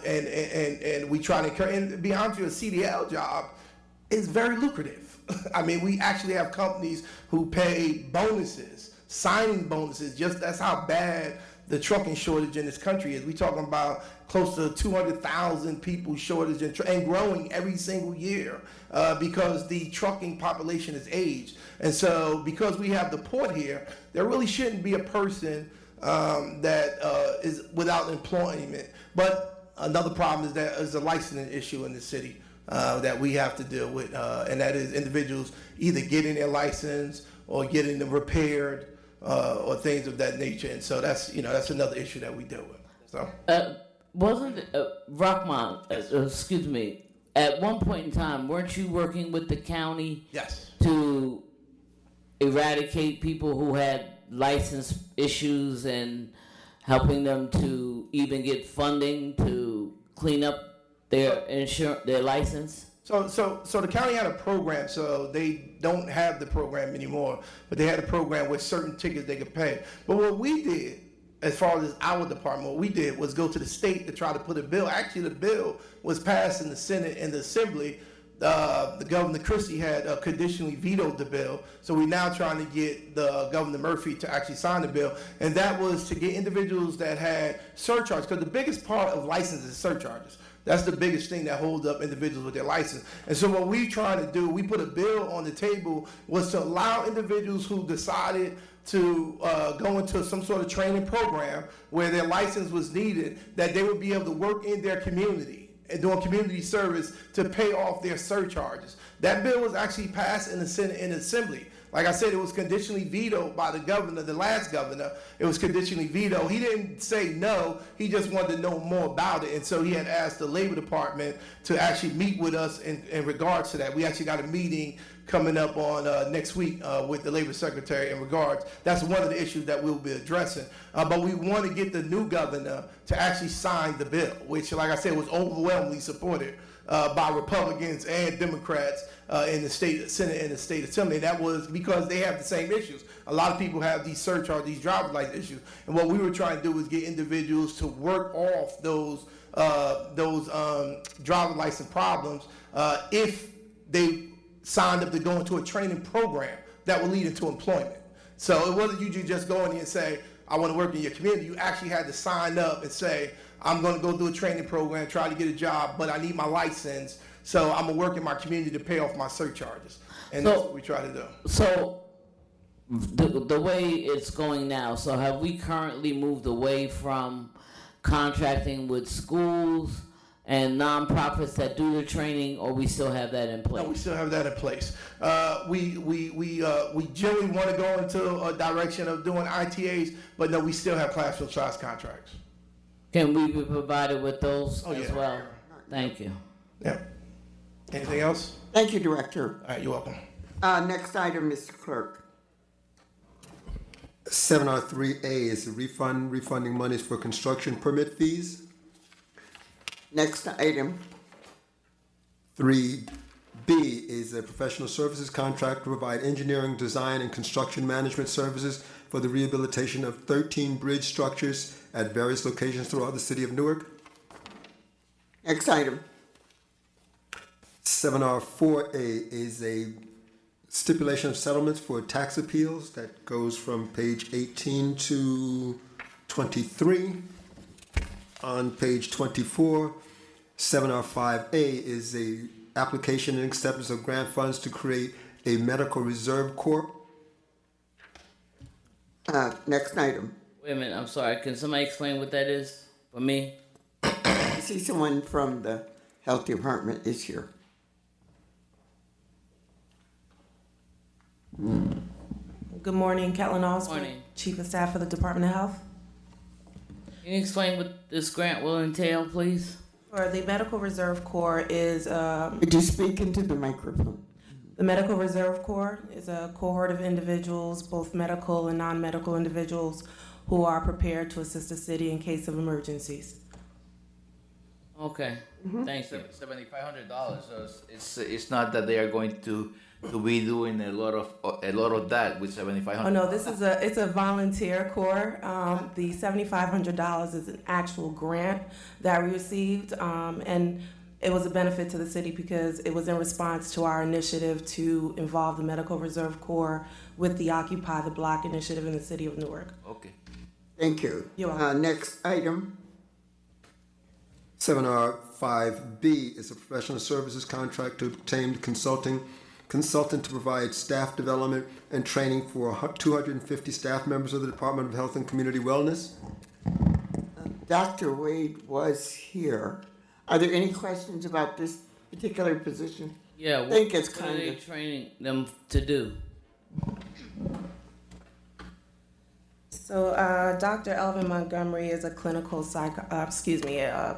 And we try to encourage, and to be honest with you, a CDL job is very lucrative. I mean, we actually have companies who pay bonuses, signing bonuses. Just that's how bad the trucking shortage in this country is. We talking about close to 200,000 people shortage and growing every single year because the trucking population has aged. And so because we have the port here, there really shouldn't be a person that is without employment. But another problem is that there's a licensing issue in the city that we have to deal with, and that is individuals either getting their license or getting them repaired or things of that nature. And so that's another issue that we deal with. So wasn't Rockmont, excuse me, at one point in time, weren't you working with the county? Yes. To eradicate people who had license issues and helping them to even get funding to clean up their their license? So the county had a program, so they don't have the program anymore, but they had a program with certain tickets they could pay. But what we did, as far as our department, what we did was go to the state to try to put a bill. Actually, the bill was passed in the Senate and the Assembly. The Governor Christie had conditionally vetoed the bill, so we're now trying to get the Governor Murphy to actually sign the bill, and that was to get individuals that had surcharges, because the biggest part of licenses is surcharges. That's the biggest thing that holds up individuals with their license. And so what we trying to do, we put a bill on the table, was to allow individuals who decided to go into some sort of training program where their license was needed, that they would be able to work in their community and doing community service to pay off their surcharges. That bill was actually passed in the Senate and Assembly. Like I said, it was conditionally vetoed by the governor, the last governor. It was conditionally vetoed. He didn't say no, he just wanted to know more about it. And so he had asked the Labor Department to actually meet with us in regards to that. We actually got a meeting coming up on next week with the Labor Secretary in regards. That's one of the issues that we'll be addressing. But we want to get the new governor to actually sign the bill, which, like I said, was overwhelmingly supported by Republicans and Democrats in the state Senate and the state Assembly. That was because they have the same issues. A lot of people have these surcharge, these driver's license issues. And what we were trying to do was get individuals to work off those driver's license problems if they signed up to go into a training program that would lead into employment. So it wasn't you just go in there and say, I want to work in your community. You actually had to sign up and say, I'm going to go do a training program, try to get a job, but I need my license, so I'm going to work in my community to pay off my surcharges. And that's what we try to do. So the way it's going now, so have we currently moved away from contracting with schools and nonprofits that do the training, or we still have that in place? No, we still have that in place. We generally want to go into a direction of doing ITAs, but no, we still have classroom size contracts. Can we be provided with those as well? Thank you. Yeah. Anything else? Thank you, Director. All right, you're welcome. Next item, Mr. Clerk. 7R3A is refunding monies for construction permit fees. Next item. 3B is a professional services contract to provide engineering, design, and construction management services for the rehabilitation of 13 bridge structures at various locations throughout the city of Newark. Next item. 7R4A is a stipulation of settlements for tax appeals that goes from page 18 to 23. On page 24, 7R5A is a application and acceptance of grant funds to create a medical reserve corp. Next item. Wait a minute, I'm sorry. Can somebody explain what that is for me? I see someone from the Health Department is here. Good morning, Catlin Osborne, Morning. Chief of Staff for the Department of Health. Can you explain what this grant will entail, please? Or the Medical Reserve Corps is Could you speak into the microphone? the Medical Reserve Corps is a cohort of individuals, both medical and non-medical individuals, who are prepared to assist the city in case of emergencies. Okay, thank you. $7,500. So it's not that they are going to be doing a lot of that with $7,500. Oh no, it's a volunteer corps. The $7,500 is an actual grant that we received, and it was a benefit to the city because it was in response to our initiative to involve the Medical Reserve Corps with the Occupy the Block initiative in the city of Newark. Okay. Thank you. You're welcome. Next item. 7R5B is a professional services contract to obtain consultant to provide staff development and training for 250 staff members of the Department of Health and Community Wellness. Dr. Wade was here. Are there any questions about this particular position? Yeah, I think it's what are kind they of training them to do? So, Dr. Elvin Montgomery is a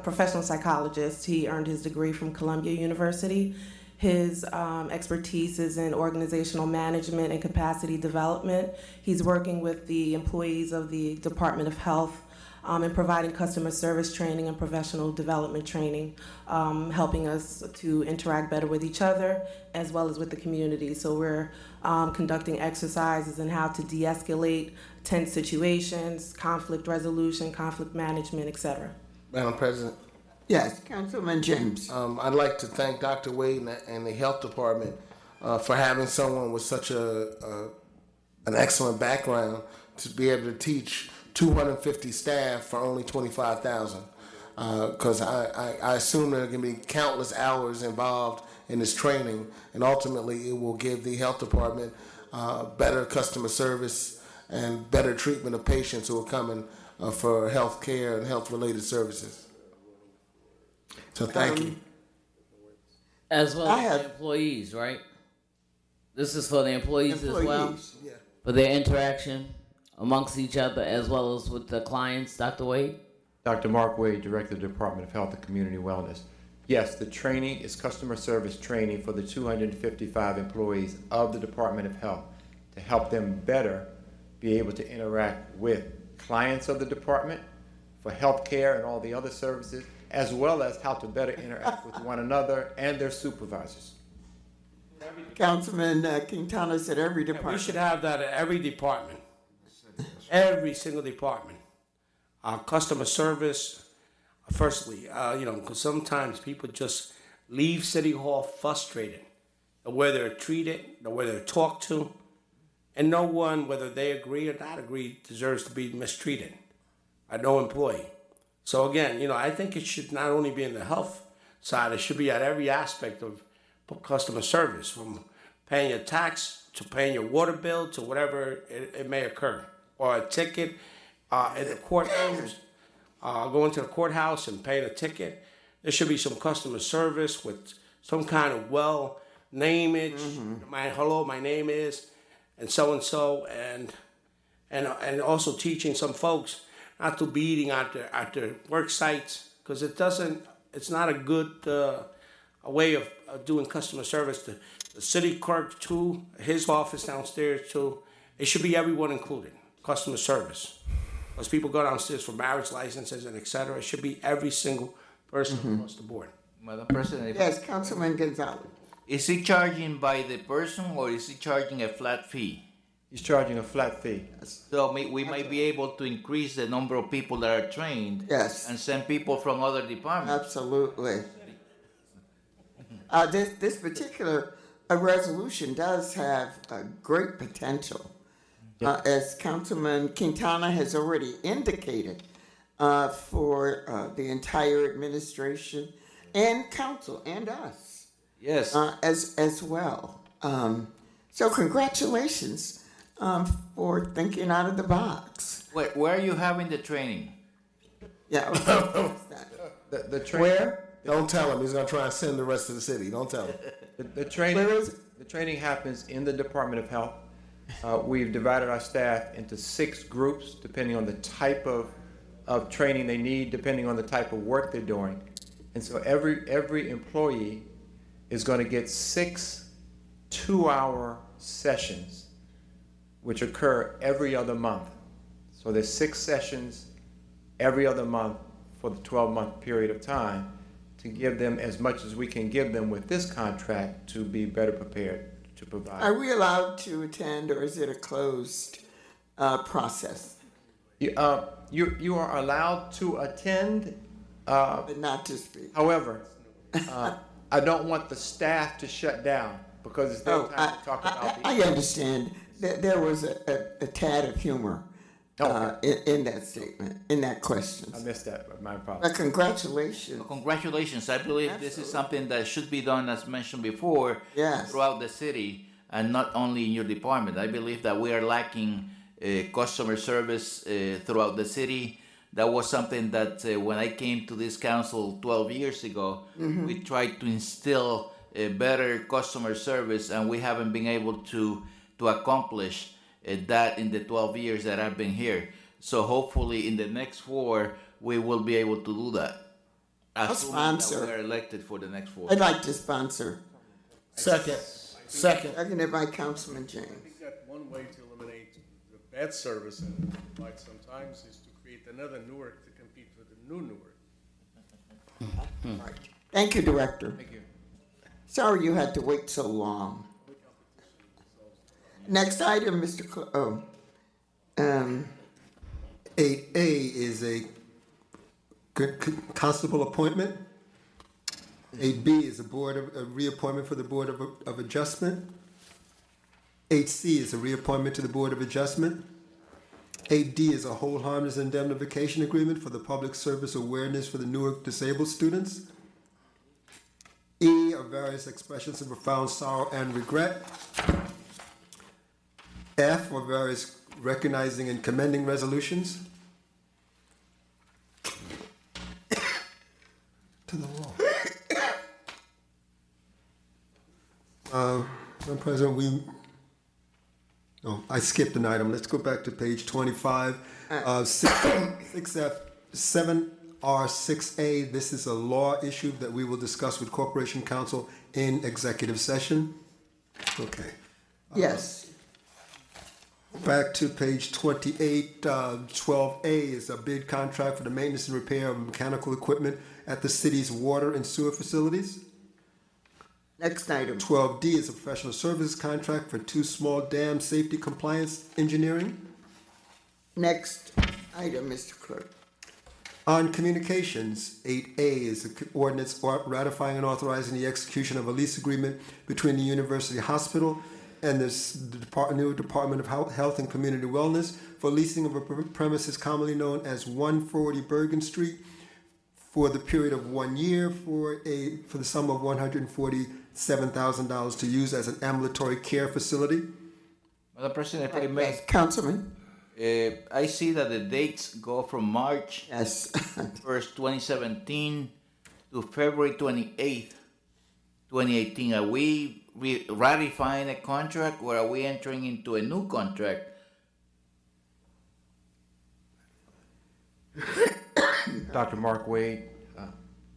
professional psychologist. He earned his degree from Columbia University. His expertise is in organizational management and capacity development. He's working with the employees of the Department of Health and providing customer service training and professional development training, helping us to interact better with each other as well as with the community. So we're conducting exercises in how to de-escalate tense situations, conflict resolution, conflict management, etc. Madam President. Yes, Councilman James. I'd like to thank Dr. Wade and the Health Department for having someone with such an excellent background to be able to teach 250 staff for only $25,000. Because I assume there are going to be countless hours involved in this training, and ultimately it will give the Health Department better customer service and better treatment of patients who are coming for health care and health-related services. So thank you. As well as the employees, right? This is for the employees as well? Yeah. For their interaction amongst each other as well as with the clients, Dr. Wade? Dr. Mark Wade, Director of the Department of Health and Community Wellness. Yes, the training is customer service training for the 255 employees of the Department of Health to help them better be able to interact with clients of the department for health care and all the other services, as well as how to better interact with one another and their supervisors. Councilman Quintana said every department. We should have that at every department. Every single department. Customer service, firstly, because sometimes people just leave City Hall frustrated. The way they're treated, the way they're talked to, and no one, whether they agree or not agree, deserves to be mistreated. No employee. So again, I think it should not only be in the health side, it should be at every aspect of customer service, from paying your tax to paying your water bill to whatever it may occur, or a ticket at the courthouse, going to the courthouse and paying a ticket. There should be some customer service with some kind of namage. Hello, my name is, and so, and also teaching some folks not to be eating at their work sites, because it's not a good a way of doing customer service. The city clerk too, his office downstairs too. It should be everyone included, customer service. Because people go downstairs for marriage licenses and etc. It should be every single person across the board. Madam President. Yes, Councilman Gonzalez. Is he charging by the person or is he charging a flat fee? He's charging a flat fee. So we might be able to increase the number of people that are trained. Yes. And send people from other departments. Absolutely. This particular resolution does have great potential. As Councilman Quintana has already indicated, for the entire administration and council and us. Yes. As well. So congratulations for thinking out of the box. Wait, where are you having the training? Yeah. The training. Where? Don't tell him. He's going to try and send the rest of the city. Don't tell him. The training. Where is it? The training happens in the Department of Health. We've divided our staff into 6 groups depending on the type of of training they need depending on the type of work they're doing. And so every employee is going to get 6 2-hour sessions, which occur every other month. So there's 6 sessions every other month for the 12-month period of time to give them as much as we can give them with this contract to be better prepared to provide. Are we allowed to attend, or is it a closed process? You are allowed to attend, but not to speak. However, I don't want the staff to shut down because it's their time to talk about I understand that there was a tad of humor in that statement, in that question. I missed that, my apologies. But congratulations. Well, congratulations. I believe this is something that should be done, as mentioned before, throughout the city and not only in your department. I believe that we are lacking customer service throughout the city. That was something that when I came to this council 12 years ago, we tried to instill a better customer service, and we haven't been able to accomplish that in the 12 years that I've been here. So hopefully in the next 4, we will be able to do that. I'll sponsor. We are elected for the next 4. I'd like to sponsor. Second. Seconded by Councilman James. I think that one way to eliminate the bad service and provide sometimes is to create another Newark to compete with the new Newark. Right. Thank you, Director. Thank you. Sorry you had to wait so long. Next item, Mr. 8A is a constable appointment. 8B is a reappointment for the Board of Adjustment. 8C is a reappointment to the Board of Adjustment. 8D is a hold harmless indemnification agreement for the public service awareness for the Newark disabled students. E are various expressions of profound sorrow and regret. F are various recognizing and commending resolutions. To the wall. Madam President, I skipped an item. Let's go back to page 25. 6F, 7R6A. This is a law issue that we will discuss with Corporation Counsel in executive session. Okay. Yes. Back to page 28, 12A is a bid contract for the maintenance and repair of mechanical equipment at the city's water and sewer facilities. Next item. 12D is a professional services contract for 2 small dam safety compliance engineering. Next item, Mr. Clerk. On communications, 8A is an ordinance ratifying and authorizing the execution of a lease agreement between the University Hospital and the new Department of Health and Community Wellness for leasing of a premises commonly known as 140 Bergen Street for the period of 1 year for the sum of $147,000 to use as an ambulatory care facility. Madam President, if I may. Councilman. I see that the dates go from March 1st, 2017 to February 28th, 2018. Are we ratifying a contract, or are we entering into a new contract? Dr. Mark Wade,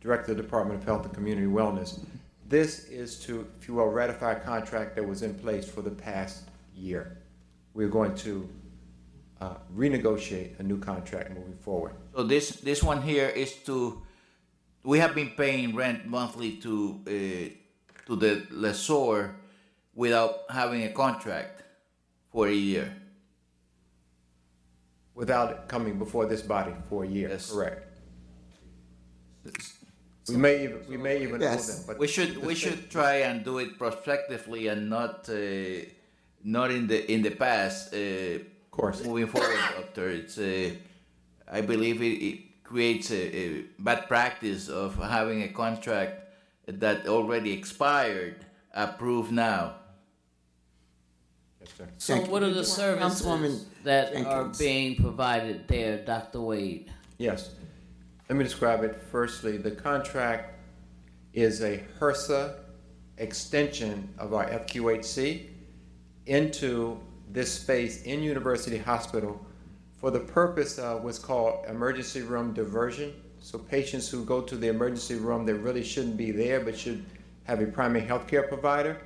Director of the Department of Health and Community Wellness. This is to, if you will, ratify a contract that was in place for the past year. We're going to renegotiate a new contract moving forward. So this one here is we have been paying rent monthly to the lessor without having a contract for a year. Without it coming before this body for a year, Yes. correct. We may even owe them. But we should try and do it prospectively and not in the past. Of course. Moving forward, Doctor, it's I believe it creates a bad practice of having a contract that already expired approved now. Yes, sir. So what are the services that are being provided there, Dr. Wade? Yes. Let me describe it. Firstly, the contract is a HRSA extension of our FQHC into this space in University Hospital for the purpose of what's called emergency room diversion. So patients who go to the emergency room that really shouldn't be there but should have a primary health care provider,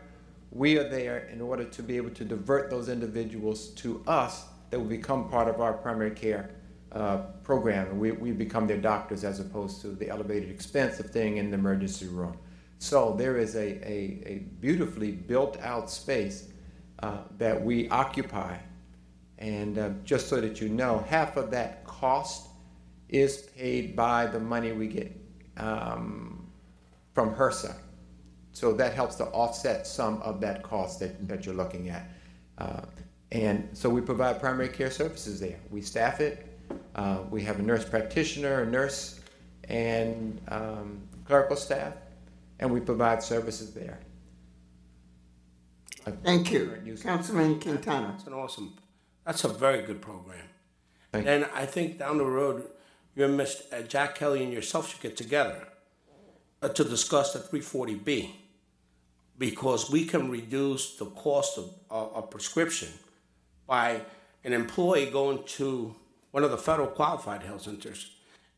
we are there in order to be able to divert those individuals to us that will become part of our primary care program. We become their doctors as opposed to the elevated expense of staying in the emergency room. So there is a beautifully built out space that we occupy. And just so that you know, half of that cost is paid by the money we get from HRSA. So that helps to offset some of that cost that you're looking at. And so we provide primary care services there. We staff it. We have a nurse practitioner, a nurse, and clerical staff, and we provide services there. Thank you. Councilman Quintana. That's a very good program. Thank and I think down the road, you and Mr. Jack Kelly and yourself should get together to discuss the 340B, because we can reduce the cost of a prescription by an employee going to one of the federal qualified health centers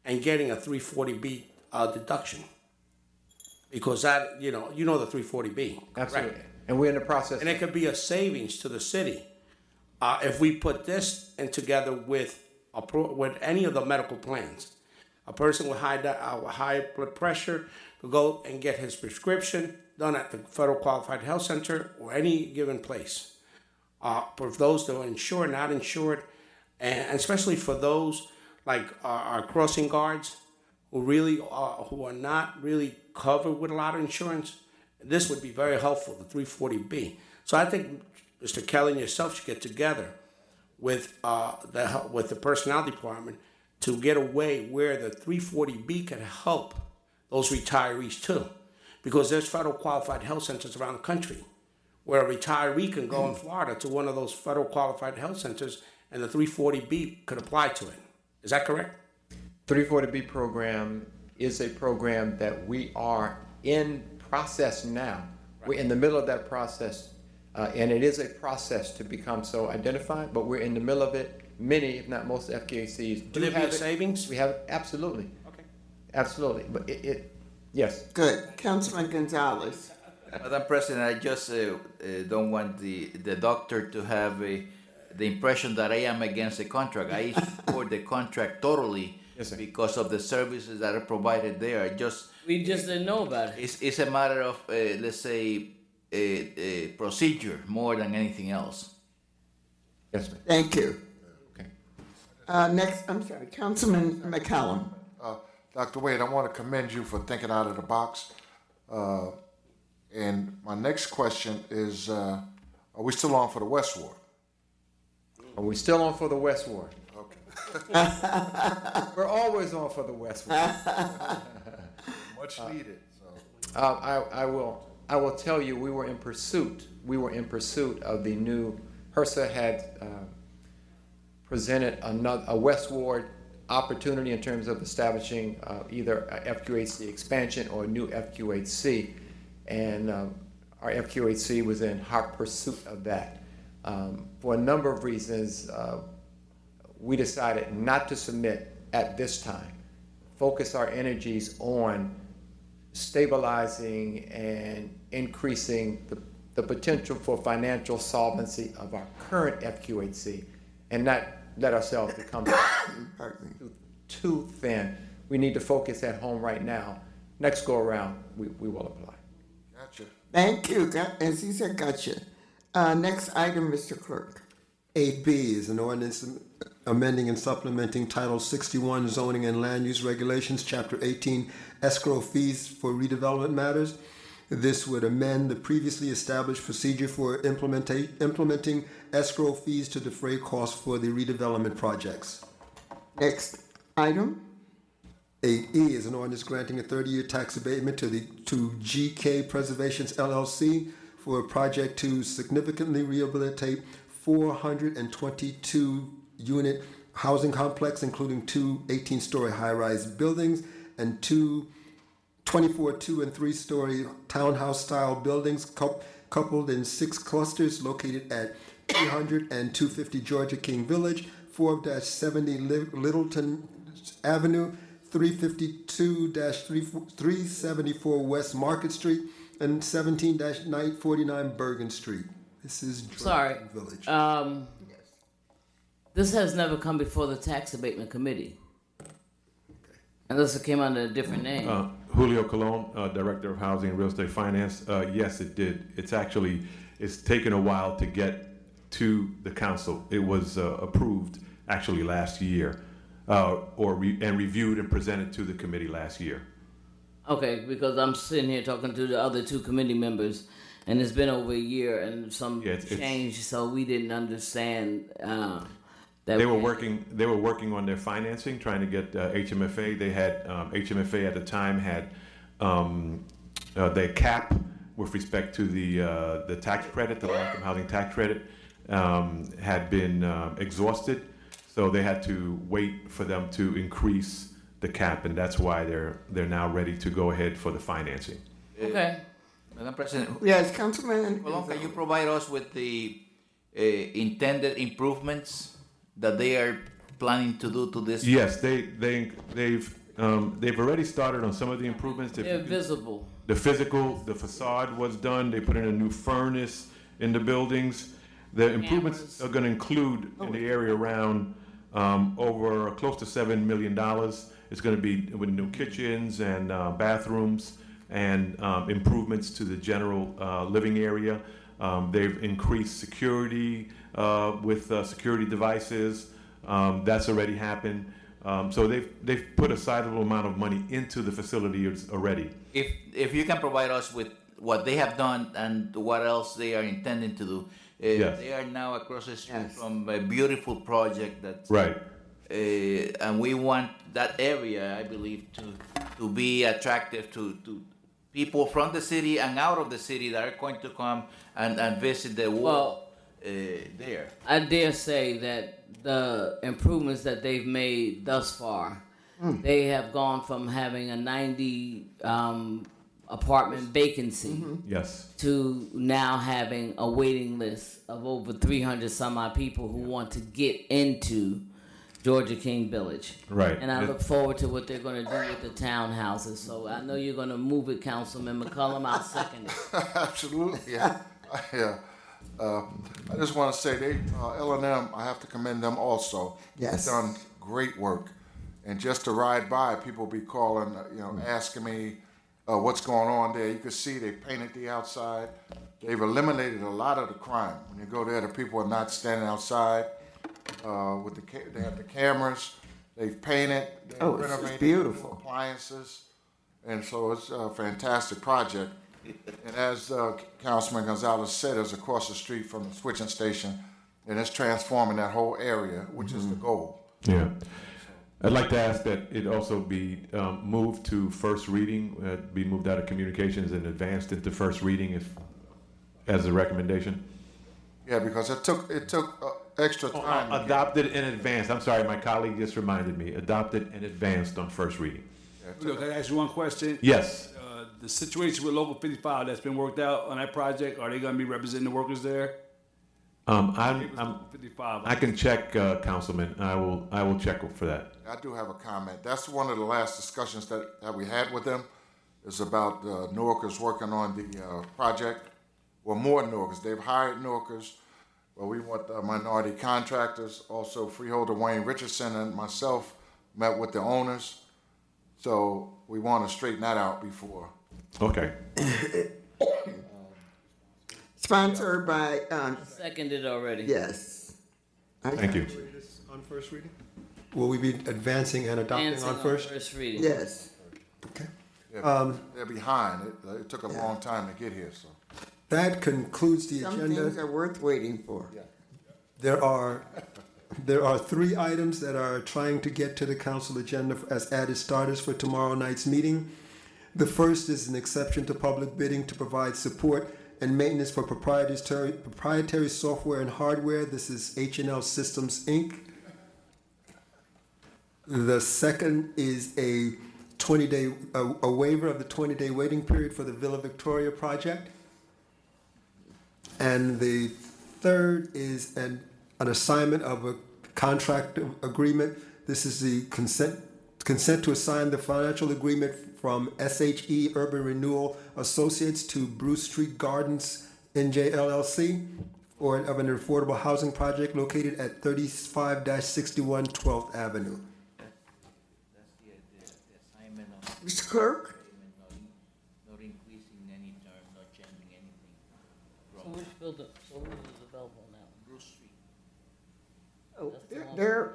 and getting a 340B deduction. Because that, you know the 340B. Absolutely. Right? And we're in the process. And it could be a savings to the city if we put this in together with any of the medical plans. A person with high blood pressure will go and get his prescription done at the Federal Qualified Health Center or any given place. For those that are insured, not insured, and especially for those like our crossing guards who are not really covered with a lot of insurance, this would be very helpful, the 340B. So I think Mr. Kelly and yourself should get together with the personnel department to get a way where the 340B can help those retirees too. Because there's federal qualified health centers around the country where a retiree can go in Florida to one of those federal qualified health centers and the 340B could apply to it. Is that correct? 340B program is a program that we are in process now. Right. We're in the middle of that process, and it is a process to become so identified, but we're in the middle of it. Many, if not most FQHCs do have have savings? We have, absolutely. Okay. Absolutely, but yes. Good. Councilman Gonzalez. Madam President, I just don't want the doctor to have the impression that I am against the contract. I support the contract totally. Yes, because of the services that are provided there. We just didn't know about it. It's a matter of, let's say, a procedure more than anything else. Yes, ma'am. Thank you. Okay. Next, I'm sorry, Councilman McCallum. Dr. Wade, I want to commend you for thinking out of the box. And my next question is, are we still on for the West Ward? Are we still on for the West Ward? We're always on for the West Ward. Much needed. So. I will tell you, we were in pursuit of the new. HRSA had presented a West Ward opportunity in terms of establishing either a FQHC expansion or a new FQHC, and our FQHC was in hot pursuit of that. For a number of reasons, we decided not to submit at this time, focus our energies on stabilizing and increasing the potential for financial solvency of our current FQHC and not let ourselves become too thin. We need to focus at home right now. Next go around, we will apply. Gotcha. Thank you. As he said, gotcha. Next item, Mr. Clerk. 8B is an ordinance amending and supplementing Title 61 Zoning and Land Use Regulations, Chapter 18, Escrow Fees for Redevelopment Matters. This would amend the previously established procedure for implementing escrow fees to defray costs for the redevelopment projects. Next item. 8E is an ordinance granting a 30-year tax abatement to GK Preservations LLC for a project to significantly rehabilitate 422-unit housing complex, including two 18-story high-rise buildings and two 24 2- and 3-story townhouse-style buildings coupled in 6 clusters located at 300 and 250 Georgia King Village 4-70 Littleton Avenue, 352-374 West Market Street, and 17-949 Bergen Street. This is Sorry. Village. This has never come before the Tax Abatement Committee. Unless it came under a different name. Julio Colon, Director of Housing and Real Estate Finance. Yes, it did. It's taken a while to get to the council. It was approved actually last year, and reviewed and presented to the committee last year. Okay, because I'm sitting here talking to the other two committee members, and it's been over a year and some change, so we didn't understand that They were working on their financing, trying to get HMFA. They had HMFA at the time had their cap with respect to the tax credit, the long-term housing tax credit, had been exhausted. So they had to wait for them to increase the cap, and that's why they're now ready to go ahead for the financing. Okay. Madam President. Yes, Councilman. Colon, can you provide us with the intended improvements that they are planning to do to this? Yes, they've already started on some of the improvements. They're visible. The facade was done. They put in a new furnace in the buildings. The improvements are going to include in the area around over close to $7 million. It's going to be with new kitchens and bathrooms and improvements to the general living area. They've increased security with security devices. That's already happened. So they've put a sizable amount of money into the facilities already. If you can provide us with what they have done and what else they are intending to do. Yes. They are now across the street from a beautiful project that's right. And we want that area, I believe, to be attractive to people from the city and out of the city that are going to come and visit the wall there. I dare say that the improvements that they've made thus far, they have gone from having a 90 apartment vacancy yes, to now having a waiting list of over 300 some odd people who want to get into Georgia King Village. Right. And I look forward to what they're going to do with the townhouses. So I know you're going to move it, Councilman McCullum. I'll second it. Absolutely, yeah. I just want to say L&M, I have to commend them also. Yes. They've done great work. And just to ride by, people be calling, asking me what's going on there. You can see they painted the outside. They've eliminated a lot of the crime. When you go there, the people are not standing outside. They have the cameras. They've painted. They've renovated. It's beautiful. Appliances. And so it's a fantastic project. And as Councilman Gonzalez said, it's across the street from the switching station, and it's transforming that whole area, which is the goal. Yeah. I'd like to ask that it also be moved to first reading, be moved out of communications and advanced into first reading as a recommendation. Yeah, because it took extra time. Adopted in advance. I'm sorry, my colleague just reminded me. Adopted and advanced on first reading. Can I ask you one question? Yes. The situation with Local 55 that's been worked out on that project, are they going to be representing the workers there? I can check, Councilman. I will check for that. I do have a comment. That's one of the last discussions that we had with them. Is about Newarkers working on the project. Well, more Newarkers. They've hired Newarkers. Well, we want minority contractors. Also, freeholder Wayne Richardson and myself met with the owners. So we want to straighten that out before. Okay. Sponsored by. Seconded already. Yes. Thank you. On first reading? Will we be advancing and adopting on first? Reading. Yes. Okay. Yeah, they're behind. It took a long time to get here. So that concludes the Some agenda. things are worth waiting for. Yeah. There are 3 items that are trying to get to the council agenda as added starters for tomorrow night's meeting. The first is an exception to public bidding to provide support and maintenance for proprietary software and hardware. This is H&L Systems, Inc. The second is a 20-day a waiver of the 20-day waiting period for the Villa Victoria project. And the third is an assignment of a contract agreement. This is the consent to assign the financial agreement from SHE Urban Renewal Associates to Bruce Street Gardens NJ LLC of an affordable housing project located at 35-61 12th Avenue. Mr. Clerk? Not increasing any term, not changing anything. So which building, so who is available now? Bruce Street. Oh, That's the one. they're,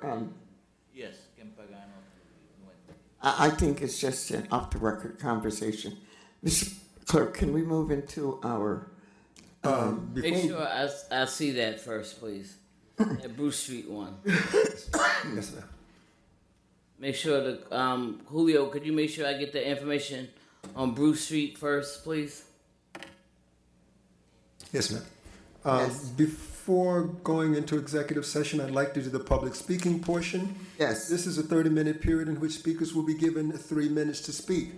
Yes, Kempagano. I think it's just an off-the-record conversation. Mr. Clerk, can we move into our... Make sure I see that first, please. That Bruce Street one. Yes, ma'am. Make sure the Julio, could you make sure I get the information on Bruce Street first, please? Yes, ma'am. Before going into executive session, I'd like to do the public speaking portion. Yes. This is a 30-minute period in which speakers will be given 3 minutes to speak.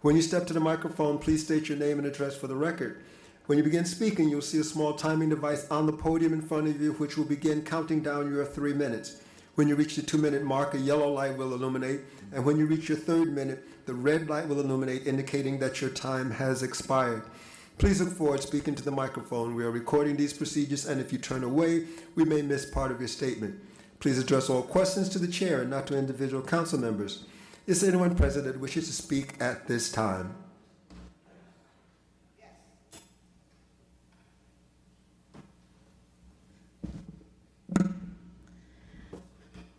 When you step to the microphone, please state your name and address for the record. When you begin speaking, you'll see a small timing device on the podium in front of you, which will begin counting down your 3 minutes. When you reach the 2-minute mark, a yellow light will illuminate, and when you reach your 3rd minute, the red light will illuminate, indicating that your time has expired. Please look forward speaking to the microphone. We are recording these procedures, and if you turn away, we may miss part of your statement. Please address all questions to the chair and not to individual council members. Is there anyone present that wishes to speak at this time?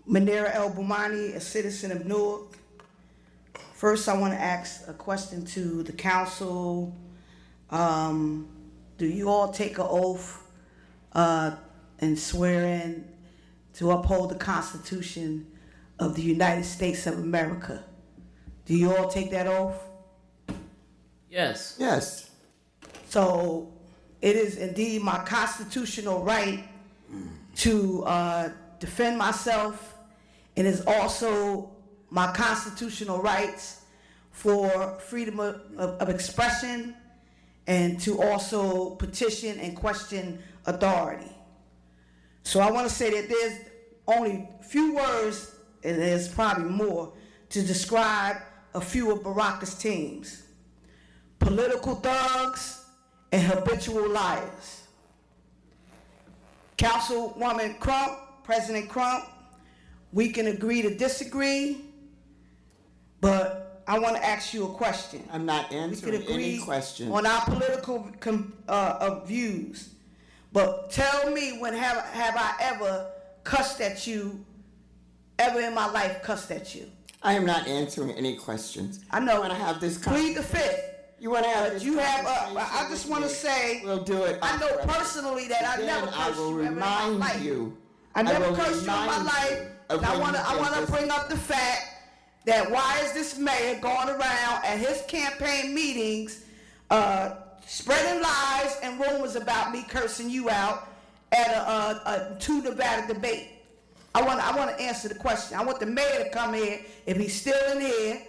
Manera El Boumani, a citizen of Newark. First, I want to ask a question to the council. Do you all take an oath and swear in to uphold the Constitution of the United States of America? Do you all take that oath? Yes. Yes. So it is indeed my constitutional right to defend myself. It is also my constitutional rights for freedom of expression and to also petition and question authority. So I want to say that there's only few words, and there's probably more, to describe a few of Baraka's teams: political thugs and habitual liars. Councilwoman Crump, President Crump, we can agree to disagree, but I want to ask you a question. I'm not answering any question. On our political views, but tell me, when have I ever cussed at you, ever in my life cussed at you? I am not answering any questions. I know. You want to have this Plead the fifth. You want to have But this you have. conversation I just want to with me? say. We'll do it. I know off record. personally that I Then never I cursed will you ever in my remind life. you. I never will cursed you in my remind life. you of And I when want you to did bring up the fact that why is this mayor going around at his campaign meetings, spreading lies and rumors about me cursing you out at a two Nevada debate? I want to answer the question. I want the mayor to come here, if he's still in here,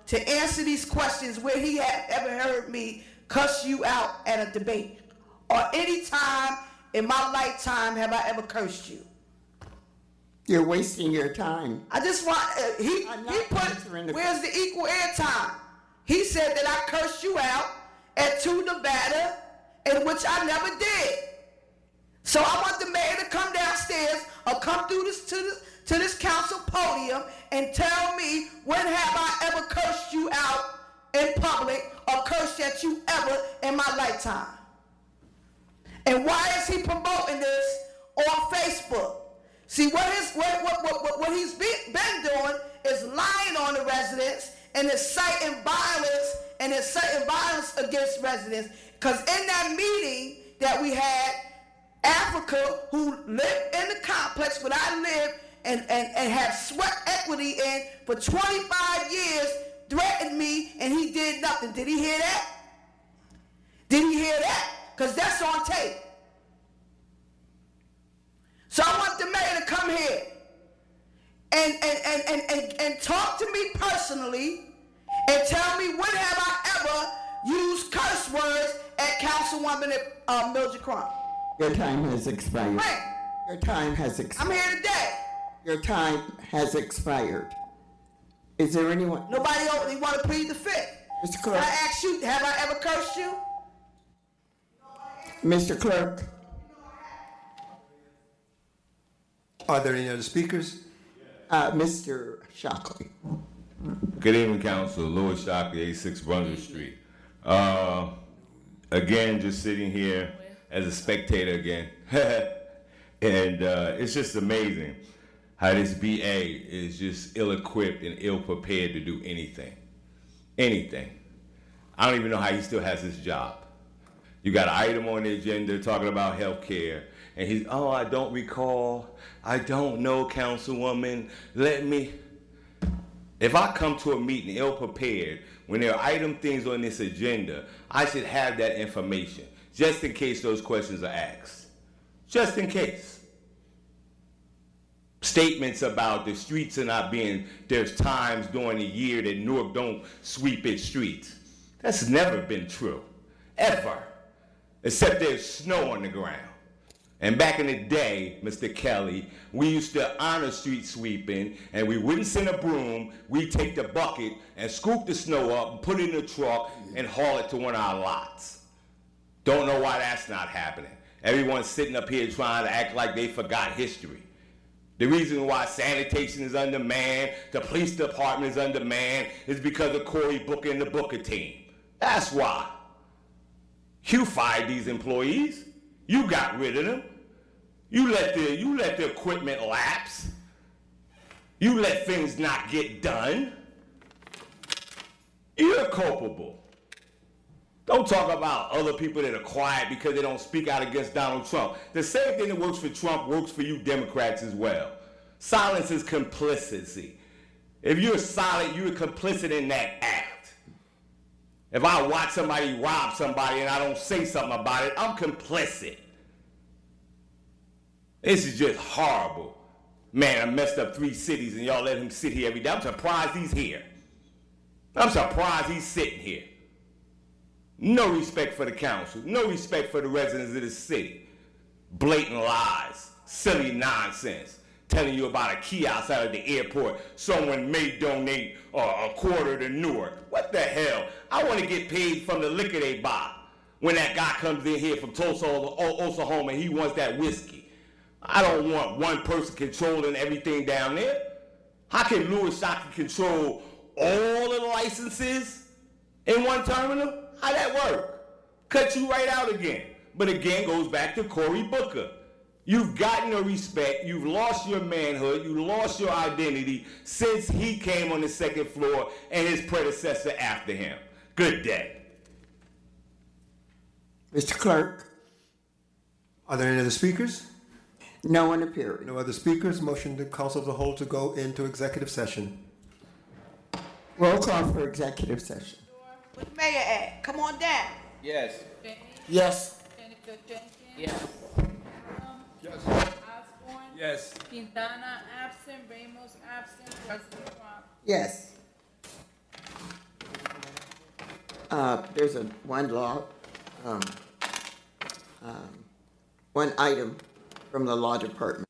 to answer these questions where he had ever heard me cuss you out at a debate, or any time in my lifetime have I ever cursed you. You're wasting your time. I just want, he put, where's the equal air time? He said that I cursed you out at 2 Nevada, in which I never did. So I want the mayor to come downstairs or come through this to this council podium and tell me, when have I ever cursed you out in public or cursed at you ever in my lifetime? And why is he promoting this on Facebook? See, what he's been doing is lying on the residents and inciting violence against residents. Because in that meeting that we had, Africa, who lived in the complex where I live and have sweat equity in for 25 years, threatened me, and he did nothing. Did he hear that? Did he hear that? Because that's on tape. So I want the mayor to come here and talk to me personally and tell me, when have I ever used curse words at Councilwoman Mildred Crump? Your time has expired. Right. Your time has expired. I'm here today. Your time has expired. Is there anyone? Nobody else want to plead the fifth. Mr. Can Clerk. I ask you, have I ever cursed you? Mr. Clerk. Are there any other speakers? Mr. Shockley. Good evening, Council. Louis Shockley, 86 Brunswick Street. Again, just sitting here as a spectator again. And it's just amazing how this BA is just ill-equipped and ill-prepared to do anything. Anything. I don't even know how he still has his job. You got an item on the agenda talking about health care, and he's, oh, I don't recall, I don't know, Councilwoman, let me. If I come to a meeting ill-prepared, when there are item things on this agenda, I should have that information, just in case those questions are asked. Just in case. Statements about the streets are not being, there's times during the year that Newark don't sweep its streets. That's never been true, ever, except there's snow on the ground. And back in the day, Mr. Kelly, we used to honor street sweeping, and we wouldn't send a broom, we'd take the bucket and scoop the snow up and put it in the truck and haul it to one of our lots. Don't know why that's not happening. Everyone's sitting up here trying to act like they forgot history. The reason why sanitation is undermanned, the police department is undermanned, is because of Cory Booker and the Booker team. That's why. You fired these employees. You got rid of them. You let the equipment lapse. You let things not get done. You're culpable. Don't talk about other people that are quiet because they don't speak out against Donald Trump. The same thing that works for Trump works for you Democrats as well. Silence is complicity. If you're silent, you're complicit in that act. If I watch somebody rob somebody and I don't say something about it, I'm complicit. This is just horrible. Man, I messed up 3 cities and y'all let him sit here every day. I'm surprised he's here. I'm surprised he's sitting here. No respect for the council. No respect for the residents of the city. Blatant lies. Silly nonsense. Telling you about a key outside of the airport. Someone may donate a quarter to Newark. What the hell? I want to get paid from the liquor they buy. When that guy comes in here from Tulsa, Oklahoma, and he wants that whiskey. I don't want one person controlling everything down there. How can Louis Shockley control all of the licenses in one terminal? How that work? Cut you right out again. But again, goes back to Cory Booker. You've gotten no respect. You've lost your manhood. You lost your identity since he came on the second floor and his predecessor after him. Good day. Mr. Clerk. Are there any other speakers? No one appearing. No other speakers. Motion to Council of the Whole to go into executive session. Roll call for executive session. Where the mayor at? Come on down. Yes. Yes. Yes. Osborne. Yes. Quintana absent. Ramos absent. President Trump. Yes. There's one item from the law department.